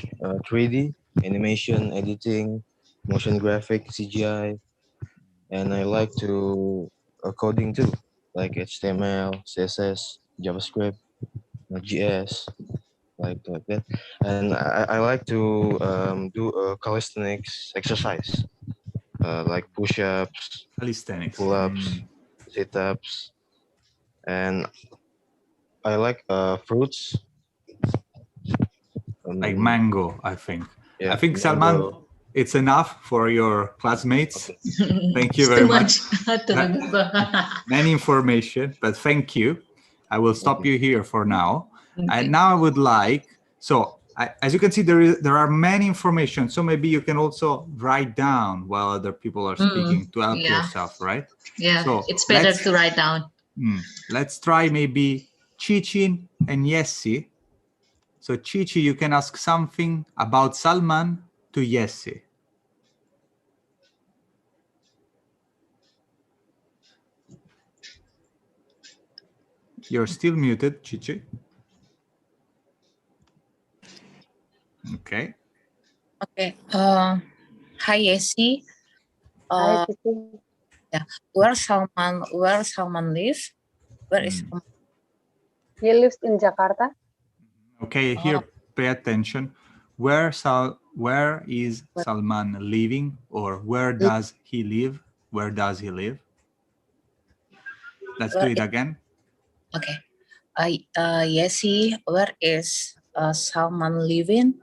3D, animation, editing, motion graphic, CGI, and I like to coding too, like HTML, CSS, JavaScript, GS, like that. And I like to do calisthenics exercise, like push-ups, Calisthenics. pull-ups, sit-ups, and I like fruits. Like mango, I think. Yeah, I think, mango. Salman, it's enough for your classmates. Thank you It's very too much. to remember. Many information, but thank you. I will stop you here for now. Okay. And now I would like, as you can see, there are many information. So maybe you can also write down while other people are speaking to help yourself, right? Yeah, so it's better to write down. Let's try maybe Chichin and Yessi. So Chichi, you can ask something about Salman to Yessi. You're still muted, Chichi. Okay. Okay. Hi, Yessi. Hi, Cici. Yeah. Where Salman live? Where is Salman? He lives in Jakarta. Okay, here pay attention. Where is Salman living, or where does he live? Where does he live? Let's do it again. Okay. Yessi, where is Salman living?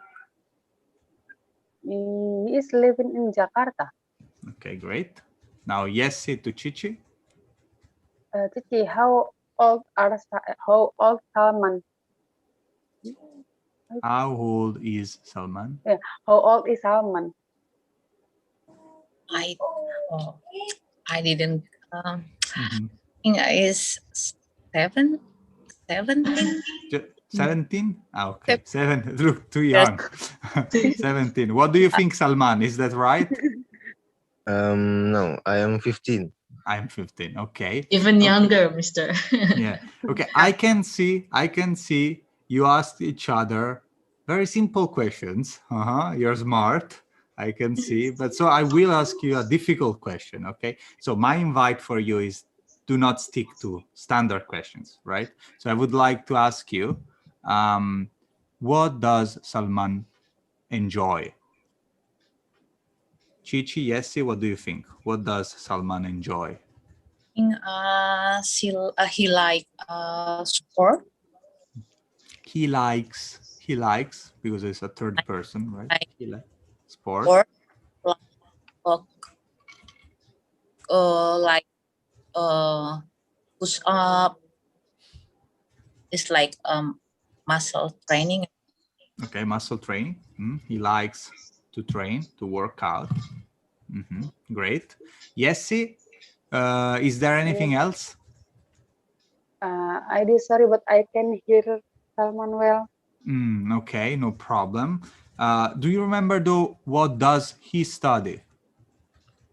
He is living in Jakarta. Okay, great. Now Yessi to Chichi. Cici, how old Salman? How old is Salman? Yeah, how old is Salman? I didn't. think is 17. 17? Okay, 7. Look, too young. 17. What do you think, Salman? Is that right? No, I am 15. I'm 15. Okay. Even younger, Mister. Yeah. Okay. I can see you asked each other very simple questions. You're smart. I can see. But so I will ask you a difficult question. Okay. So my invite for you is do not stick to standard questions, right? So I would like to ask you, what does Salman enjoy? Chichi, Yessi, what do you think? What does Salman enjoy? He like sport. He likes because it's a third person, right? He likes sport. Like push up. It's like muscle training. Okay, muscle training. He likes to train, to work out. Great. Yessi, is there anything else? I did sorry, but I can hear Salman well. Okay, no problem. Do you remember though, what does he study?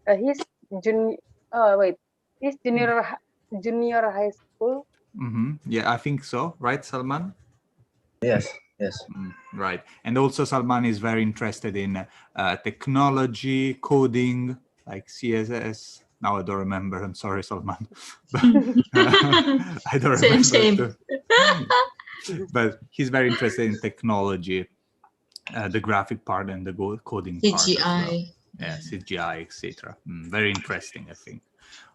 He's junior. He's junior high school. Yeah, I think so, right, Salman? Yes. Right. And also Salman is very interested in technology, coding, like CSS. Now I don't remember. I'm sorry, Salman. I don't remember. Same. But he's very interested in technology, the graphic part and the coding part as well. Yeah, CGI, etc. Very interesting, I think.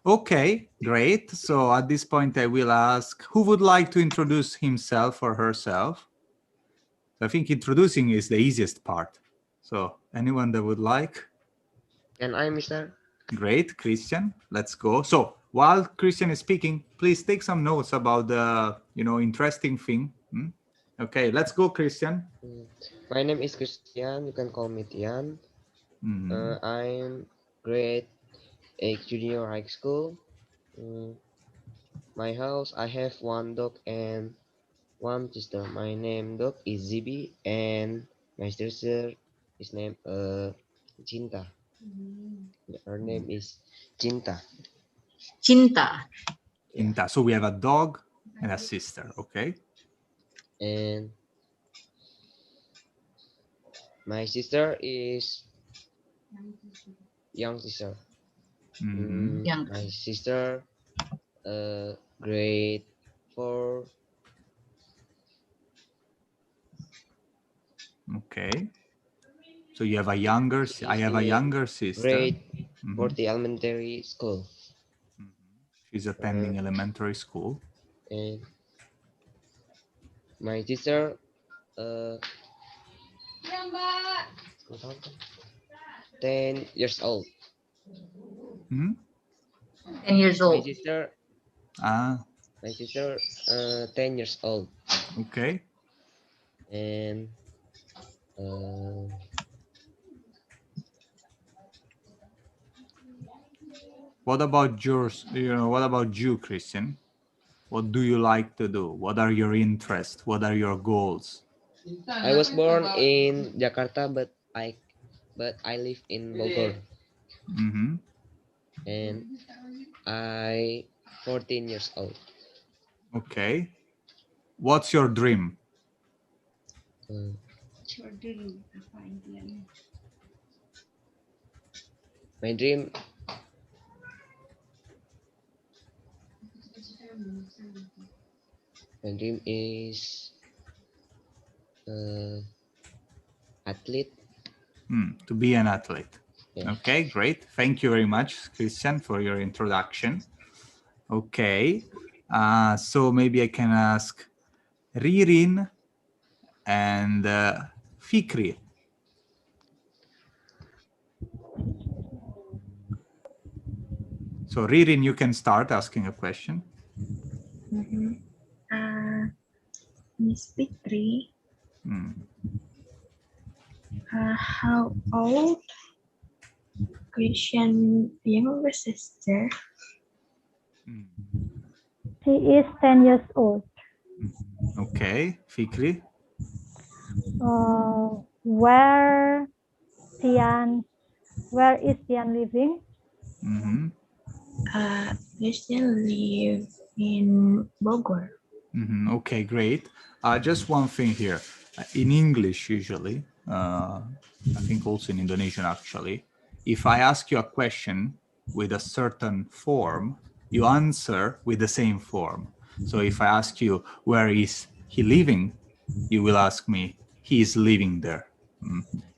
Okay, great. So at this point, I will ask who would like to introduce himself or herself. I think introducing is the easiest part. So anyone that would like? Can I, Mister? Great, Christian. Let's go. So while Christian is speaking, please take some notes about the interesting thing. Okay, let's go, Christian. My name is Christian. You can call me Tian. I'm grade 8 junior high school. My house, I have one dog and one sister. My name dog is Zibi, and my sister is named Cinta. Her name is Cinta. Cinta. Cinta. So we have a dog and a sister, okay? And my sister is young sister. My sister, grade 4. Okay. So you have a younger, I have a younger sister. Grade 40 elementary school. She's attending elementary school. And my sister, 10 years old. 10 years old. My sister, 10 years old. Okay. And what about yours? What about you, Christian? What do you like to do? What are your interests? What are your goals? I was born in Jakarta, but I live in Bogor. And I 14 years old. Okay. What's your dream? My dream, is athlete. To be an athlete. Yeah. Okay, great. Thank you very much, Christian, for your introduction. Okay, so maybe I can ask Ririn and Fikri. So Ririn, you can start asking a question. Miss Fikri, how old Christian younger sister? She is 10 years old. Okay, Fikri. Where is Tian living? Christian live in Bogor. Okay, great. Just one thing here. In English, usually, I think also in Indonesian, actually, if I ask you a question with a certain form, you answer with the same form. So if I ask you, where is he living? You will ask me, he is living there.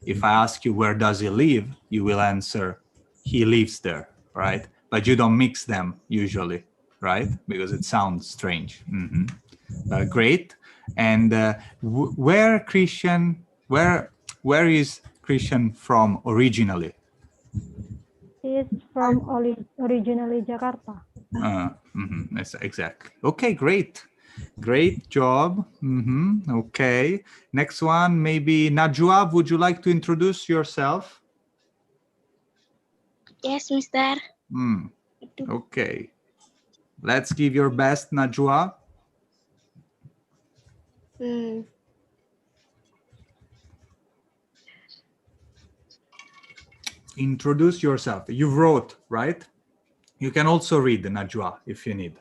If I ask you, where does he live? You will answer, he lives there, right? But you don't mix them usually, right? Because it sounds strange. Great. And where is Christian from originally? He is from originally Jakarta. Yes, exactly. Okay, great. Great job. Okay. Next one, maybe Najwa, would you like to introduce yourself? Yes, Mister. Okay. Let's give your best, Najwa. Introduce yourself. You wrote, right? You can also read, Najwa, if you need.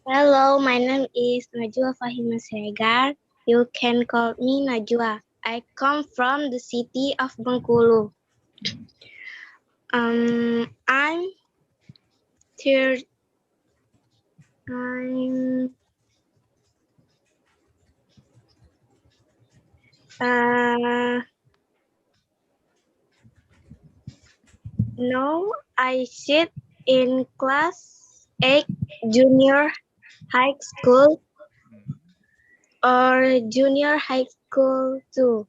Hello, my name is Najwa Fahima Segar. You can call me Najwa. I come from the city of Bengkulu. I'm third. Now I sit in class 8 junior high school or junior high school too.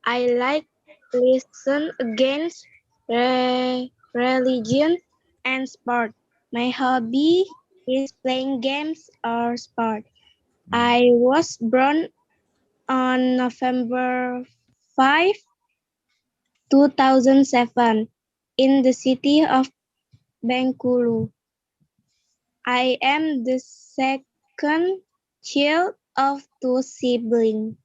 I like listen against religion and sport. My hobby is playing games or sport. I was born on November 5, 2007, in the city of Bengkulu. I am the second child of two siblings.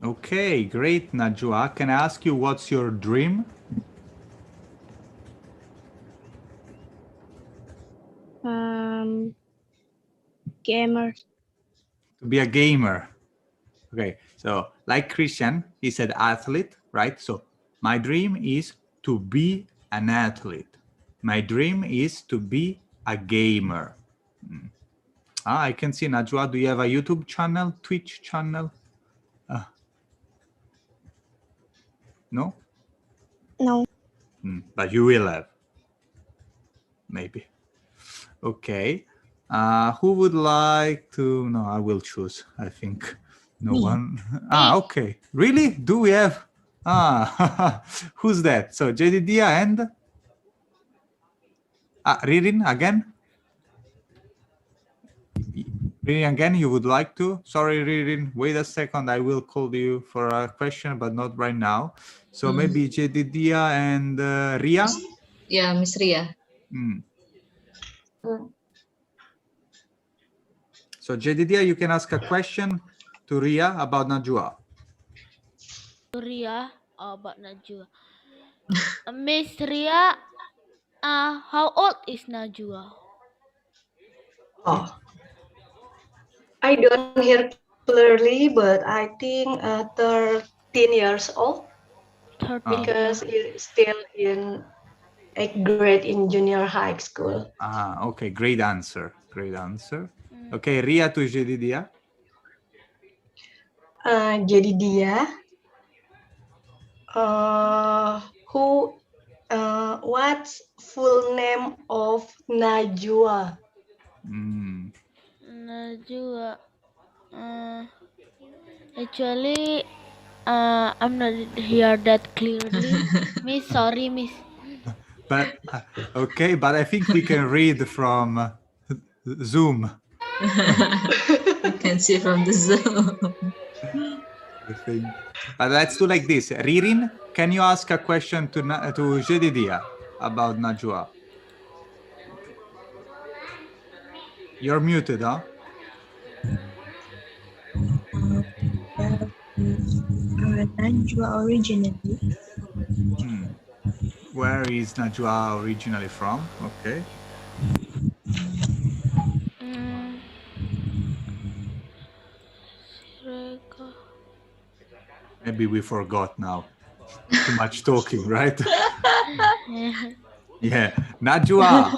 Okay, great, Najwa. Can I ask you what's your dream? Gamer. To be a gamer. Okay, so like Christian, he said athlete, right? So my dream is to be an athlete. My dream is to be a gamer. I can see, Najwa, do you have a YouTube channel, Twitch channel? No? No. But you will have, maybe. Okay. Who would like to? No, I will choose. I think no one. Okay. Really? Do we have? Who's that? So Jedidia and Ririn again? Ririn again, you would like to? Sorry, Ririn. Wait a second. I will call you for a question, but not right now. So maybe Jedidia and Ria? Yeah, Miss Ria. So Jedidia, you can ask a question to Ria about Najwa. Ria about Najwa. Miss Ria, how old is Najwa? Oh, I don't hear clearly, but I think 13 years old. 13 because it's still in 8th grade in junior high school. Okay, great answer. Great answer. Okay, Ria to Jedidia. Jadi dia who what's full name of Najwa? Najwa. Actually, I'm not hear that clearly. Miss, sorry, Miss. But okay, but I think we can read from Zoom. You can see from the Zoom. I think. But let's do like this. Ririn, can you ask a question to Jedidia about Najwa? You're muted, huh? Najwa originally. Where is Najwa originally from? Okay. Maybe we forgot now. Too much talking, right? Yeah. Najwa,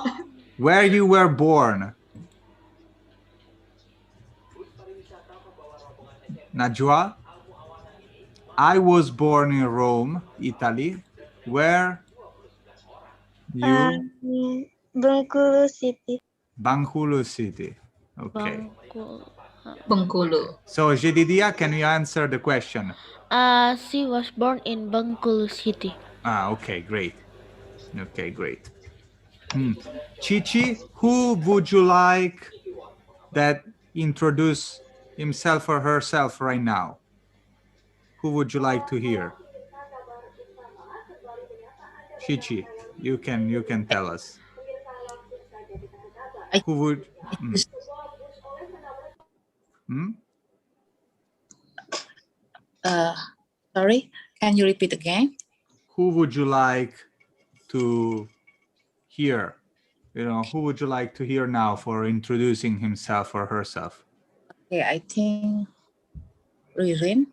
where you were born? Najwa, I was born in Rome, Italy. Where you? Bengkulu City. Bengkulu City. Okay. Bengkulu. So, Jedidia, can you answer the question? She was born in Bengkulu City. Okay, great. Okay, great. Chichi, who would you like that introduce himself or herself right now? Who would you like to hear? Chichi, you can tell us. Who would? Sorry, can you repeat again? Who would you like to hear? You know, who would you like to hear now for introducing himself or herself? Okay, I think Ririn.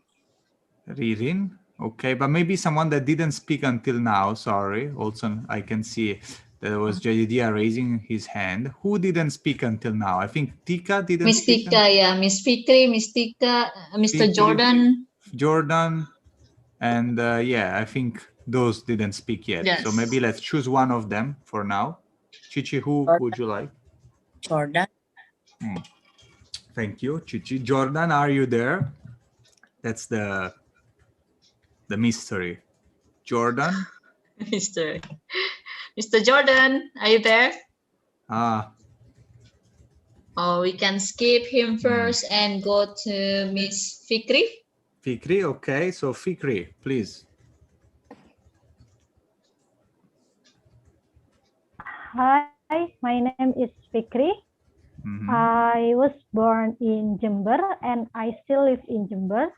Ririn, okay, but maybe someone that didn't speak until now. Sorry. Also, I can see there was Jedidia raising his hand. Who didn't speak until now? I think Tika didn't Miss speak. Tika, yeah, Miss Fikri, Miss Tika, Mr. Fikri, Jordan. Jordan, and yeah, I think those didn't speak yet. Yes. So maybe let's choose one of them for now. Chichi, who would you like? Jordan. Thank you, Chichi. Jordan, are you there? That's the mystery. Jordan? Mr. Jordan, are you there? Or we can skip him first and go to Miss Fikri. Fikri, okay. So Fikri, please. Hi, my name is Fikri. I was born in Jember and I still live in Jember.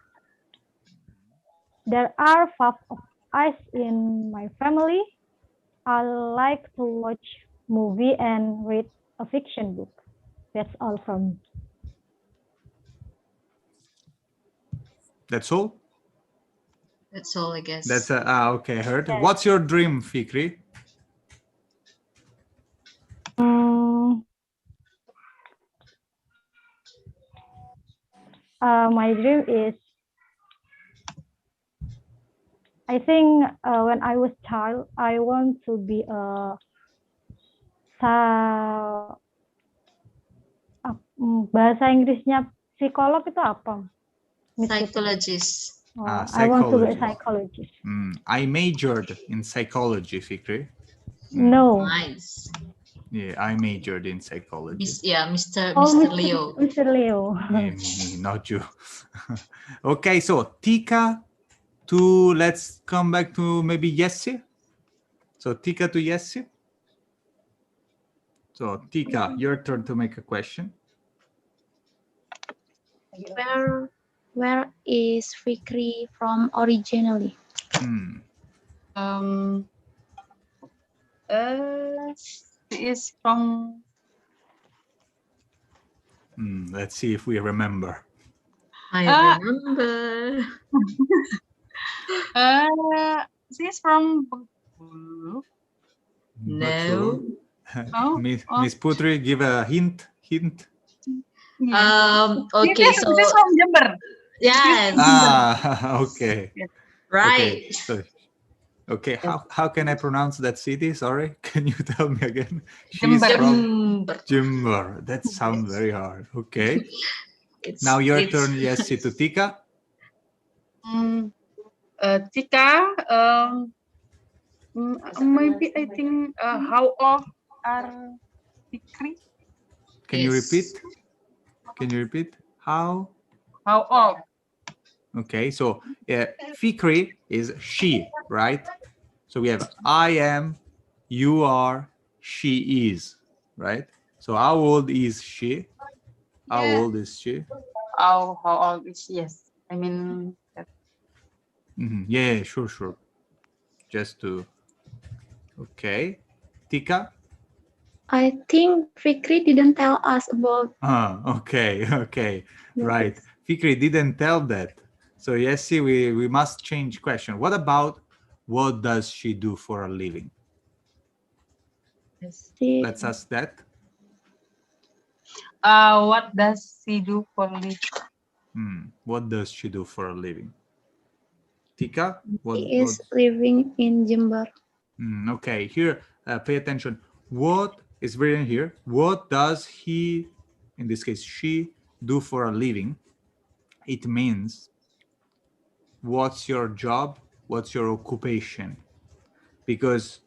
There are 5 of us in my family. I like to watch movie and read a fiction book. That's all from me. That's all? That's all, I guess. That's okay, heard. What's your dream, Fikri? My dream is, I think when I was child, I want to be a bahasa Inggrisnya psikolog itu apa? Psychologist. I want to be a psychologist. I majored in psychology, Fikri. No. Nice. Yeah, I majored in psychology. Mr. Leo. Mr. Leo. Me, not you. Okay, so Tika to, let's come back to maybe Yessi. So Tika to Yessi. So Tika, your turn to make a question. Where is Fikri from originally? She is from. Let's see if we remember. I remember. She is from Bengkulu. No. Miss Putri, give a hint. Okay, so She's from Jember. Yes. Okay. Right. Okay, how can I pronounce that city? Sorry, can you tell me again? She's from Jember. That sounds very hard. Okay. Now your turn, Yessi, to Tika. Tika, maybe I think how old are Fikri? Can you repeat? Can you repeat? How old? Okay, so Fikri is she, right? So we have I am, you are, she is, right? So how old is she? How old is she? How old is she? Yes, I mean. Yeah, sure. Just to. Okay, Tika. I think Fikri didn't tell us about. Okay, right. Fikri didn't tell that. So yes, see, we must change question. What about what does she do for a living? Let's ask that. What does she do for a living? What does she do for a living? Tika? She is living in Jember. Okay, here, pay attention. What is written here? What does he, in this case, she, do for a living? It means, what's your job? What's your occupation? Because,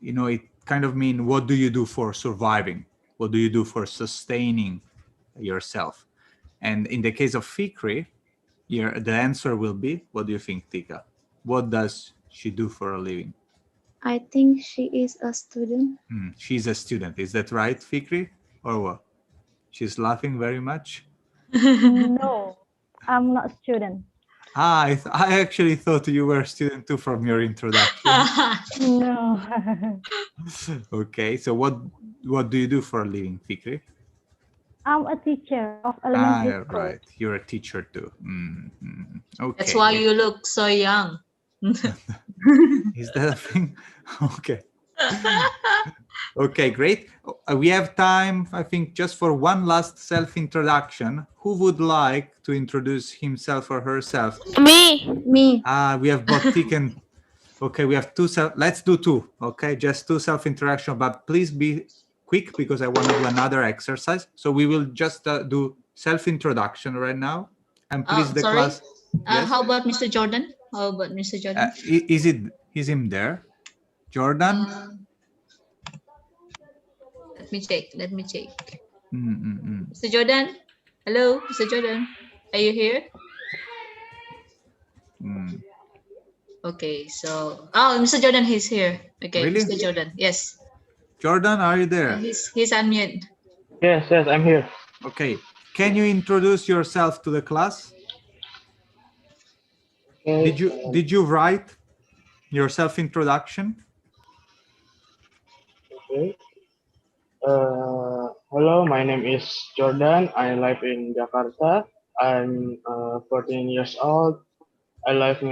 you know, it kind of means, what do you do for surviving? What do you do for sustaining yourself? And in the case of Fikri, the answer will be, what do you think, Tika? What does she do for a living? I think she is a student. She's a student. Is that right, Fikri? Or what? She's laughing very much? No, I'm not a student. I actually thought you were a student too from your introduction. No. Okay, so what do you do for a living, Fikri? I'm a teacher of elementary school. Right, you're a teacher too. Okay. That's why you look so young. Is that a thing? Okay. Okay, great. We have time, I think, just for one last self-introduction. Who would like to introduce himself or herself? Me. Me. We have both taken. Okay, we have two. Let's do two. Okay, just two self-introduction, but please be quick because I want to do another exercise. So we will just do self-introduction right now. And please, the class. Yes? How about Mr. Jordan? Is him there? Jordan? Let me check. Mr. Jordan? Hello, Mr. Jordan. Are you here? Okay, so Mr. Jordan, he's here. Okay, Really? Mr. Jordan. Yes. Jordan, are you there? He's unmuted. Yes, I'm here. Okay. Can you introduce yourself to the class? Okay. Did you write your self-introduction? Okay. Hello, my name is Jordan. I live in Jakarta. I'm 14 years old. I live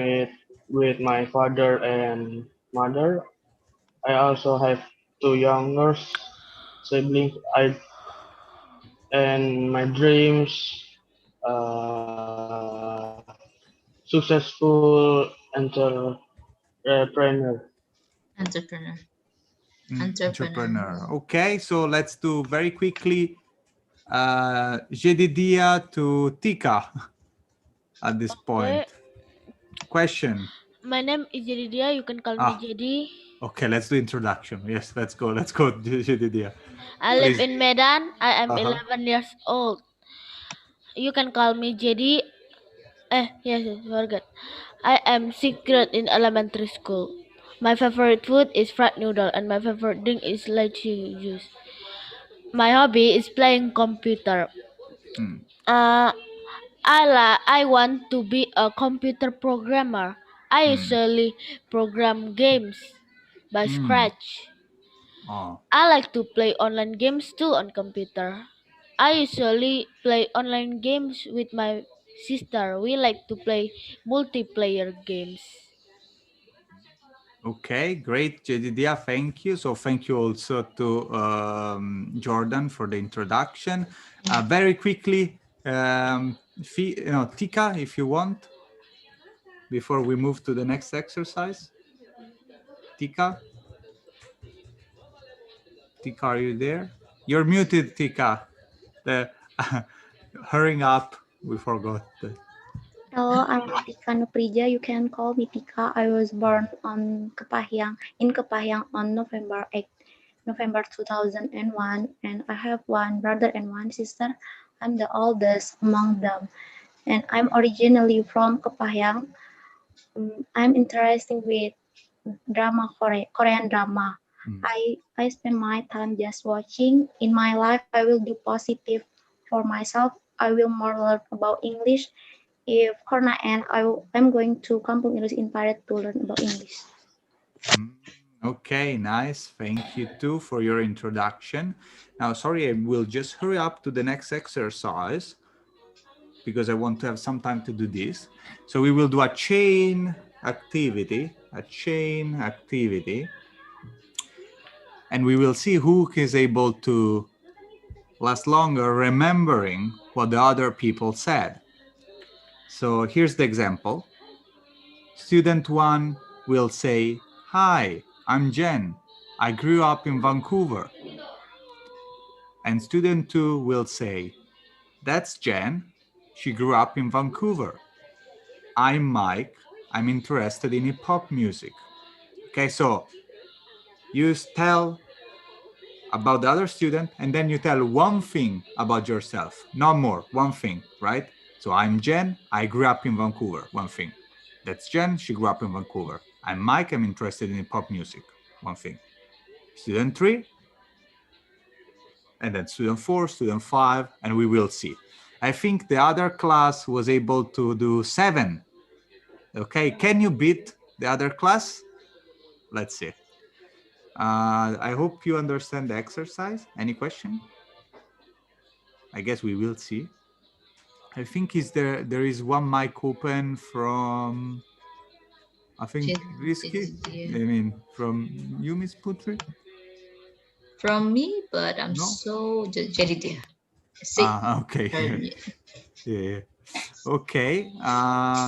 with my father and mother. I also have two younger siblings. And my dreams, successful entrepreneur. Entrepreneur. Okay, so let's do very quickly Jedidia to Tika at this point. Question. My name is Jedidia. You can call me Jedi. Okay, let's do introduction. Yes, let's go, Jedidia. I live in Medan. I am 11 years old. You can call me Jedi. Yes, forget. I am 6th grade in elementary school. My favorite food is fried noodle and my favorite drink is lychee juice. My hobby is playing computer. I want to be a computer programmer. I usually program games by scratch. I like to play online games too on computer. I usually play online games with my sister. We like to play multiplayer games. Okay, great, Jedidia. Thank you. So thank you also to Jordan for the introduction. Very quickly, Tika, if you want, before we move to the next exercise. Tika? Tika, are you there? You're muted, Tika. Hurrying up, we forgot. Hello, I'm Tika Nuprija. You can call me Tika. I was born in Kepahyang on November 2001, and I have one brother and one sister. I'm the oldest among them, and I'm originally from Kepahyang. I'm interested with Korean drama. I spend my time just watching. In my life, I will do positive for myself. I will more learn about English. If Corona ends, I'm going to Kampung English in Paris to learn about English. Okay, nice. Thank you too for your introduction. Now, sorry, I will just hurry up to the next exercise because I want to have some time to do this. So we will do a chain activity, and we will see who is able to last longer remembering what the other people said. So here's the example. Student 1 will say, "Hi, I'm Jen. I grew up in Vancouver." And student 2 will say, "That's Jen. She grew up in Vancouver. I'm Mike. I'm interested in hip-hop music." Okay, so you tell about the other student and then you tell one thing about yourself, not more, one thing, right? So I'm Jen, I grew up in Vancouver, one thing. That's Jen, she grew up in Vancouver. I'm Mike, I'm interested in pop music, one thing. Student 3, and then student 4, student 5, and we will see. I think the other class was able to do 7. Okay, can you beat the other class? Let's see. I hope you understand the exercise. Any question? I guess we will see. I think there is one mic open from, I think, Risky. I mean, from you, Miss Putri? From me, but I'm so Jedidia. Okay. Yeah. Okay.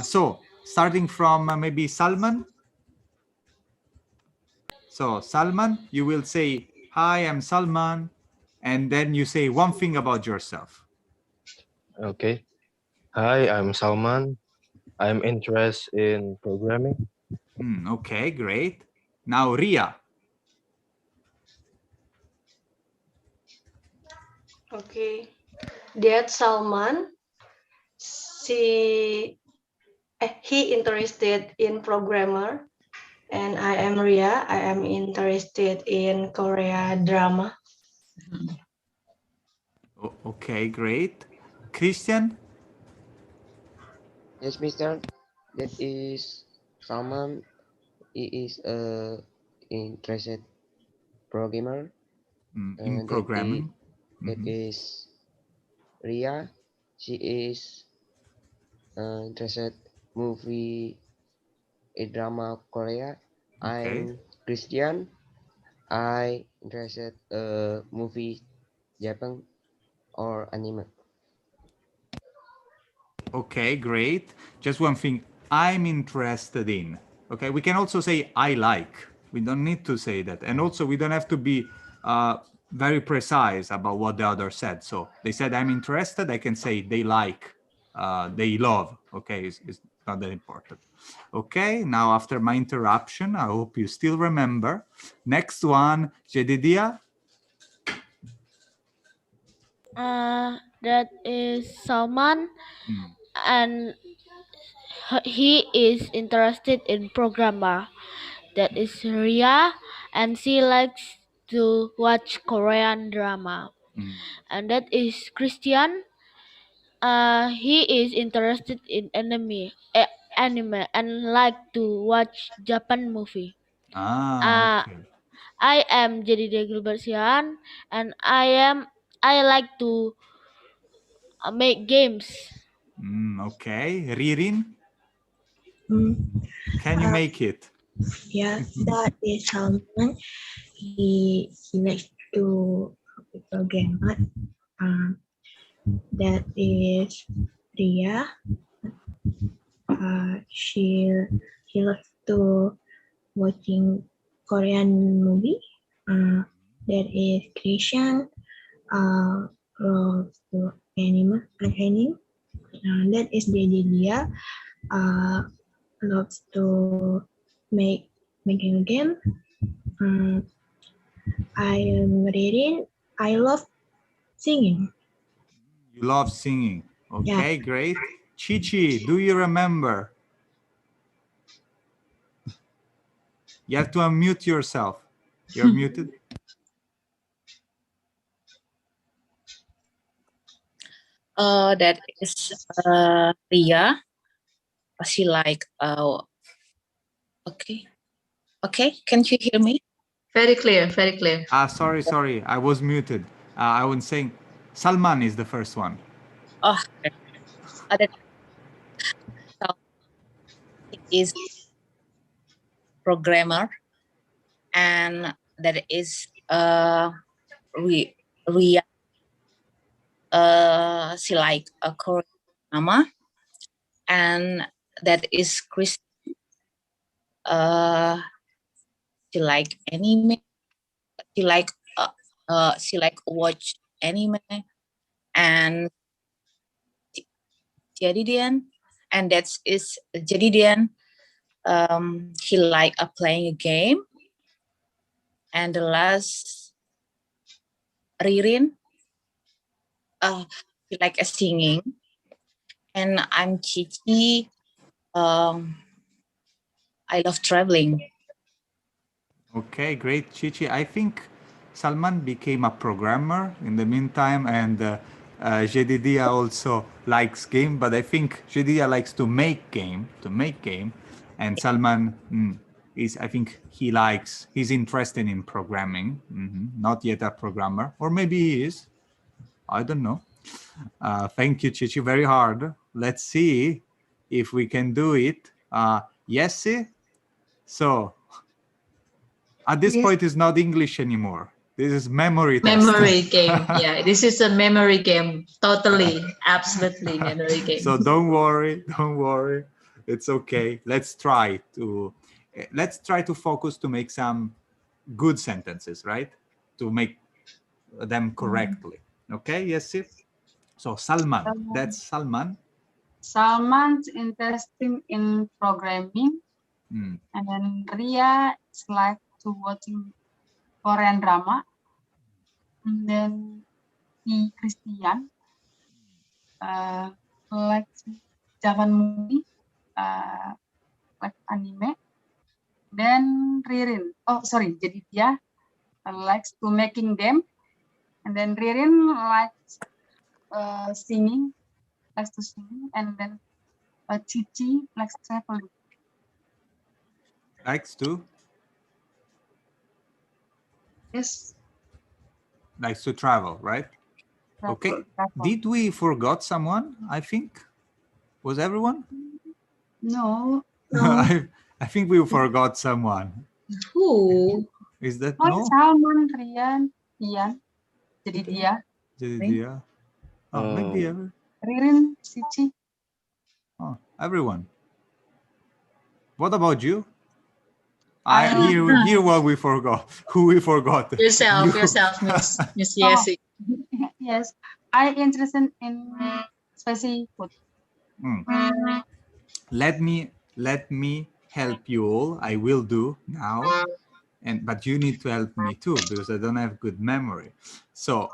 So starting from maybe Salman. So Salman, you will say, "Hi, I'm Salman," and then you say one thing about yourself. Okay. Hi, I'm Salman. I'm interested in programming. Okay, great. Now Ria. Okay. That Salman, he interested in programmer, and I am Ria. I am interested in Korea drama. Okay, great. Christian? Yes, Mister. That is Salman. He is a interested programmer. In That programming. is Ria. She is interested movie a drama Korea. Okay. I'm Christian. I interested movie Japan or anime. Okay, great. Just one thing I'm interested in. Okay, we can also say I like. We don't need to say that. And also, we don't have to be very precise about what the other said. So they said I'm interested. I can say they like, they love. Okay, it's not that important. Okay, now after my interruption, I hope you still remember. Next one, Jedidia. That is Salman, and he is interested in programmer. That is Ria, and she likes to watch Korean drama. And that is Christian. He is interested in anime and like to watch Japan movie. Okay. I am Jedidia Gilbertian, and I like to make games. Okay, Ririn. Mm, Can you make it? Yeah, that is Salman. He likes to program. That is Ria. She loves to watching Korean movie. That is Christian. Loves to anime. That is Dedia. Loves to making a game. I am reading. I love singing. You love singing. Okay, great. Chichi, do you remember? You have to unmute yourself. You're muted. That is Ria. She like okay. Okay, can you hear me? Very clear, very clear. Sorry. I was muted. I was saying Salman is the first one. Oh, that is programmer, and that is Ria. She like a Korean drama, and that is Chris. She like anime. She like watch anime, and Jedidian, and that is Jedidian. He like playing a game, and the last Ririn. He like singing, and I'm Chichi. I love traveling. Okay, great, Chichi. I think Salman became a programmer in the meantime, and Jedidia also likes game, but I think Jedidia likes to make game, and Salman is, I think he's interested in programming, not yet a programmer, or maybe he is, I don't know. Thank you, Chichi, very hard. Let's see if we can do it. Yessi, so at this point, it's not English anymore. This is memory test. Memory game. Yeah, this is a memory game. Totally, absolutely memory game. So don't worry. It's okay. Let's try to focus to make some good sentences, right? To make them correctly. Okay, yes, so Salman, that's Salman. Salman's interested in programming, and then Ria is like to watching Korean drama, and then Christian likes Japan movie, like anime. Then Ririn, jadi dia likes to making game, and then Ririn likes singing, likes to sing, and then Cici likes traveling. Likes to? Yes. Likes to travel, right? Okay. Did we forgot someone? I think. Was everyone? No. I think we forgot someone. Who? Is that no? Salman, Rian, Ian. Jadi dia. Jadi dia. Oh, maybe Ririn, Cici. Oh, everyone. What about you? I hear what we forgot. Who we forgot? Yourself, Miss Yesi. Yes, I interested in spicy food. Let me help you all. I will do now, but you need to help me too because I don't have good memory. So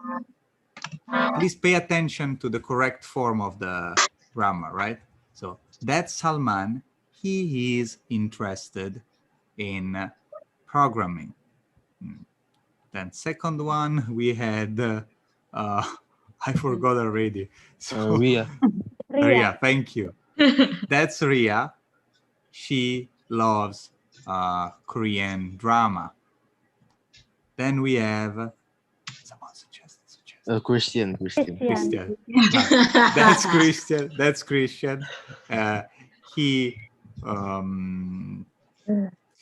please pay attention to the correct form of the grammar, right? So that's Salman. He is interested in programming. Then second one we had I forgot already. So Ria. Ria, thank you. That's Ria. She loves Korean drama. Then we have someone suggest. Christian. That's Christian. That's Christian. He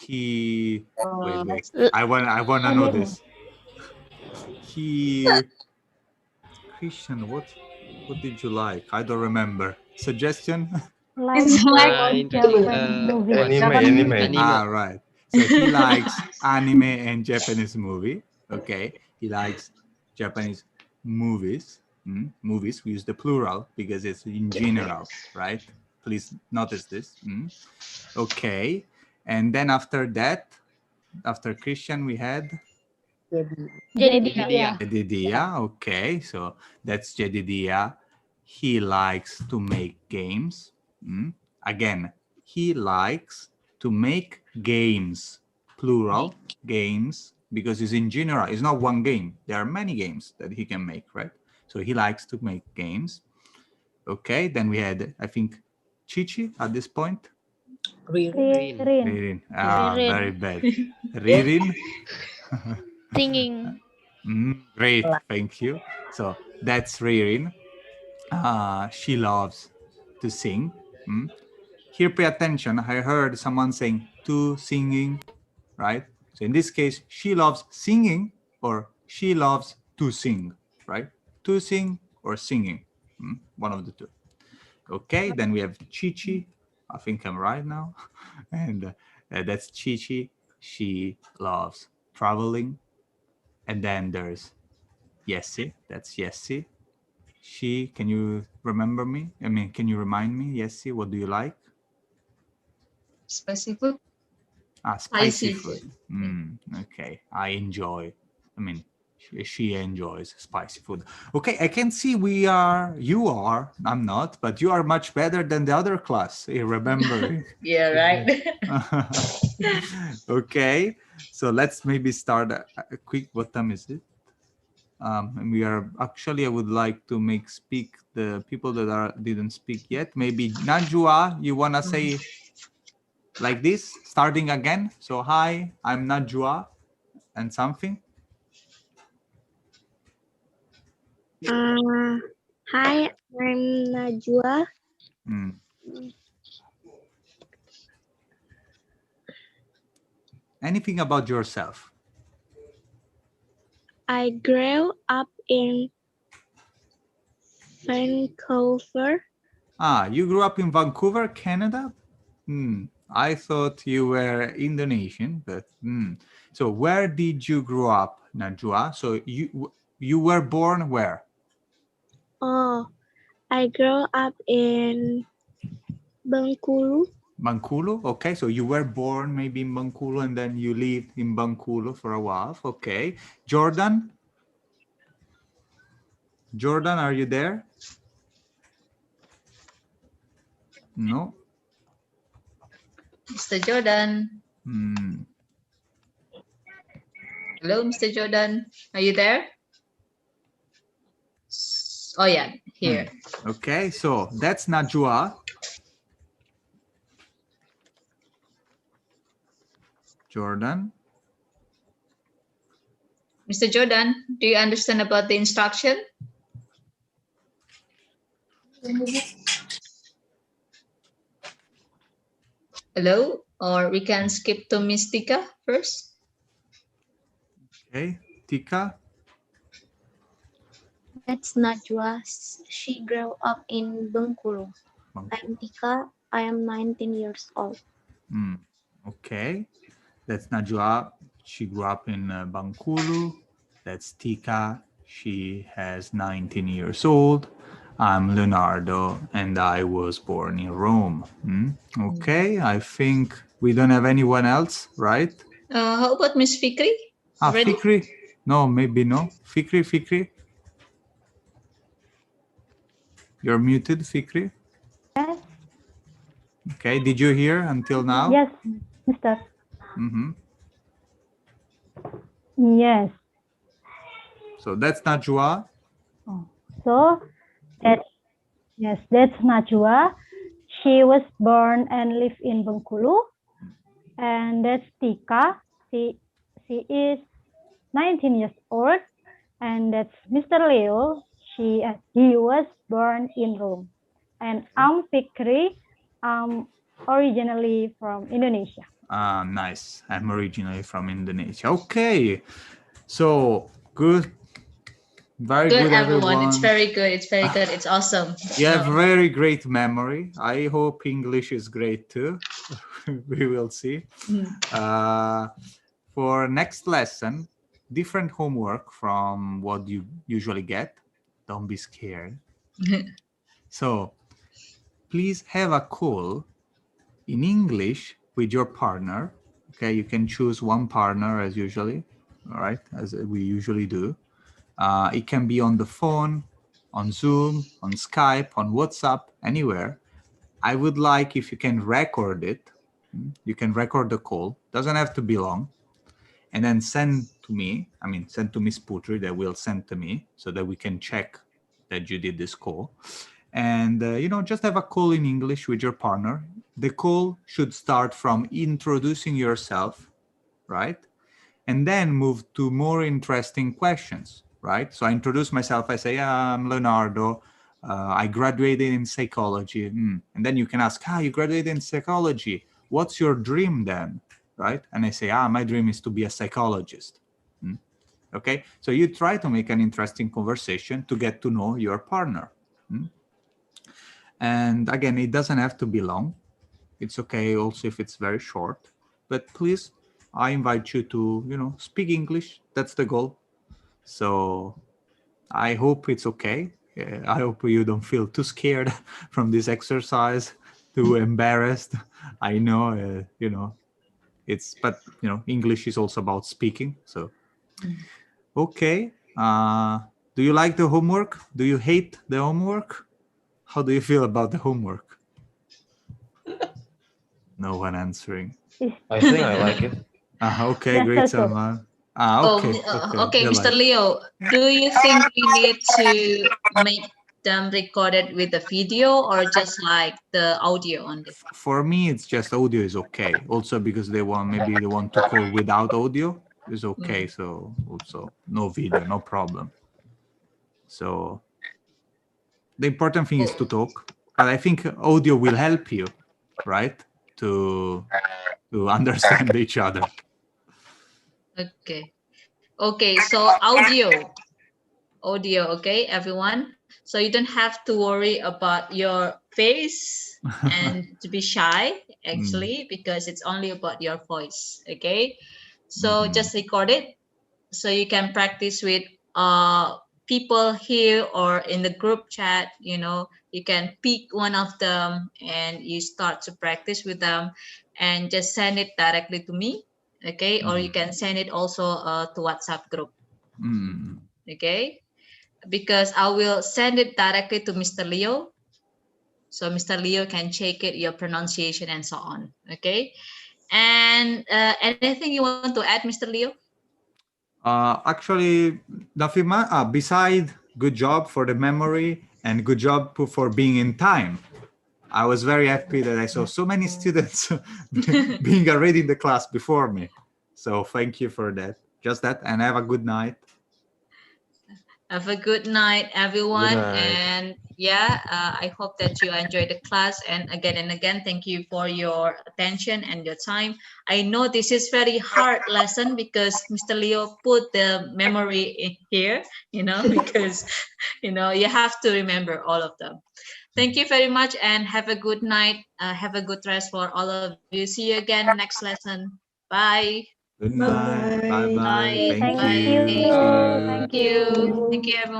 wait. I wanna know this. Christian, what did you like? I don't remember. Suggestion? Anime. Ah, right. So he likes anime and Japanese movie. Okay. He likes Japanese movies. Movies, we use the plural because it's in general, right? Please notice this. Okay. And then after that, after Christian, we had Jedidia. Okay, so that's Jedidia. He likes to make games. Again, he likes to make games, plural games, because it's in general. It's not one game. There are many games that he can make, right? So he likes to make games. Okay, then we had, I think, Chichi at this point. Ririn. Ah, very bad. Ririn. Singing. Great, thank you. So that's Ririn. She loves to sing. Here, pay attention. I heard someone saying to singing, right? So in this case, she loves singing or she loves to sing, right? To sing or singing, one of the two. Okay, then we have Chichi. I think I'm right now. And that's Chichi. She loves traveling. And then there's Yessi. That's Yessi. Can you remember me? I mean, can you remind me, Yessi, what do you like? Spicy food. Spicy food. Okay, I enjoy. I mean, she enjoys spicy food. Okay, I can see you are, I'm not, but you are much better than the other class. Remember? Yeah, right. Okay, so let's maybe start a quick. What time is it? And we are actually, I would like to speak the people that didn't speak yet. Maybe Najwa, you wanna say like this, starting again? So hi, I'm Najwa, and something. Hi, I'm Najwa. Anything about yourself? I grew up in Vancouver. You grew up in Vancouver, Canada? I thought you were Indonesian, but so where did you grow up, Najwa? So you were born where? Oh, I grew up in Bengkulu. Bengkulu, okay. So you were born maybe in Bengkulu and then you lived in Bengkulu for a while, okay. Jordan? Jordan, are you there? No. Mr. Jordan. Hello, Mr. Jordan. Are you there? Oh yeah, here. Okay, so that's Najwa. Jordan. Mr. Jordan, do you understand about the instruction? Hello, or we can skip to Miss Tika first. Okay, Tika. That's Najwa. She grew up in Bengkulu. I'm Tika. I am 19 years old. Okay, that's Najwa. She grew up in Bengkulu. That's Tika. She has 19 years old. I'm Leonardo, and I was born in Rome. Okay, I think we don't have anyone else, right? How about Miss Fikri? Ready? Fikri? No, maybe no. Fikri? You're muted, Fikri? Yes. Okay, did you hear until now? Yes, Mister. Yes. So that's Najwa. So that's Najwa. She was born and lived in Bengkulu. And that's Tika. She is 19 years old. And that's Mr. Leo. He was born in Rome. And I'm Fikri. I'm originally from Indonesia. Nice. I'm originally from Indonesia. Okay. So good. Very good, everyone. It's very good. It's very good. It's awesome. You have very great memory. I hope English is great too. We will see. For next lesson, different homework from what you usually get. Don't be scared. So please have a call in English with your partner. Okay, you can choose one partner as usually, all right, as we usually do. It can be on the phone, on Zoom, on Skype, on WhatsApp, anywhere. I would like if you can record it. You can record the call. Doesn't have to be long. And then send to me. Send to Miss Putri, that will send to me so that we can check that you did this call. And, just have a call in English with your partner. The call should start from introducing yourself, right? And then move to more interesting questions, right? So I introduce myself. I say, I'm Leonardo. I graduated in psychology. And then you can ask, you graduated in psychology. What's your dream then, right? And I say, my dream is to be a psychologist. Okay, so you try to make an interesting conversation to get to know your partner. And again, it doesn't have to be long. It's okay also if it's very short. But please, I invite you to, speak English. That's the goal. So I hope it's okay. I hope you don't feel too scared from this exercise, too embarrassed. I know, but English is also about speaking. So, okay. Do you like the homework? Do you hate the homework? How do you feel about the homework? No one answering. I think I like it. Okay, great, Salman. Okay, Mr. Leo, do you think we need to make them recorded with the video or just like the audio only? For me, it's just audio is okay. Also because maybe they want to call without audio is okay. So also no video, no problem. So the important thing is to talk, but I think audio will help you, right? To understand each other. Okay, so audio, okay, everyone. So you don't have to worry about your face and to be shy, actually, because it's only about your voice, okay? So just record it so you can practice with people here or in the group chat. You can pick one of them and you start to practice with them and just send it directly to me, okay? Or you can send it also to WhatsApp group. Okay, because I will send it directly to Mr. Leo. So Mr. Leo can check it, your pronunciation and so on. Okay. And anything you want to add, Mr. Leo? Actually, Dafima, beside good job for the memory and good job for being in time, I was very happy that I saw so many students being already in the class before me. So thank you for that. Just that, and have a good night. Have a good night, everyone. Good night. And yeah, I hope that you enjoyed the class. And again, thank you for your attention and your time. I know this is very hard lesson because Mr. Leo put the memory in here, because, you have to remember all of them. Thank you very much and have a good night. Have a good rest for all of you. See you again next lesson. Bye. Good night. Bye-bye. Bye. Thank Bye. you. See you. Thank you. Thank you, everyone.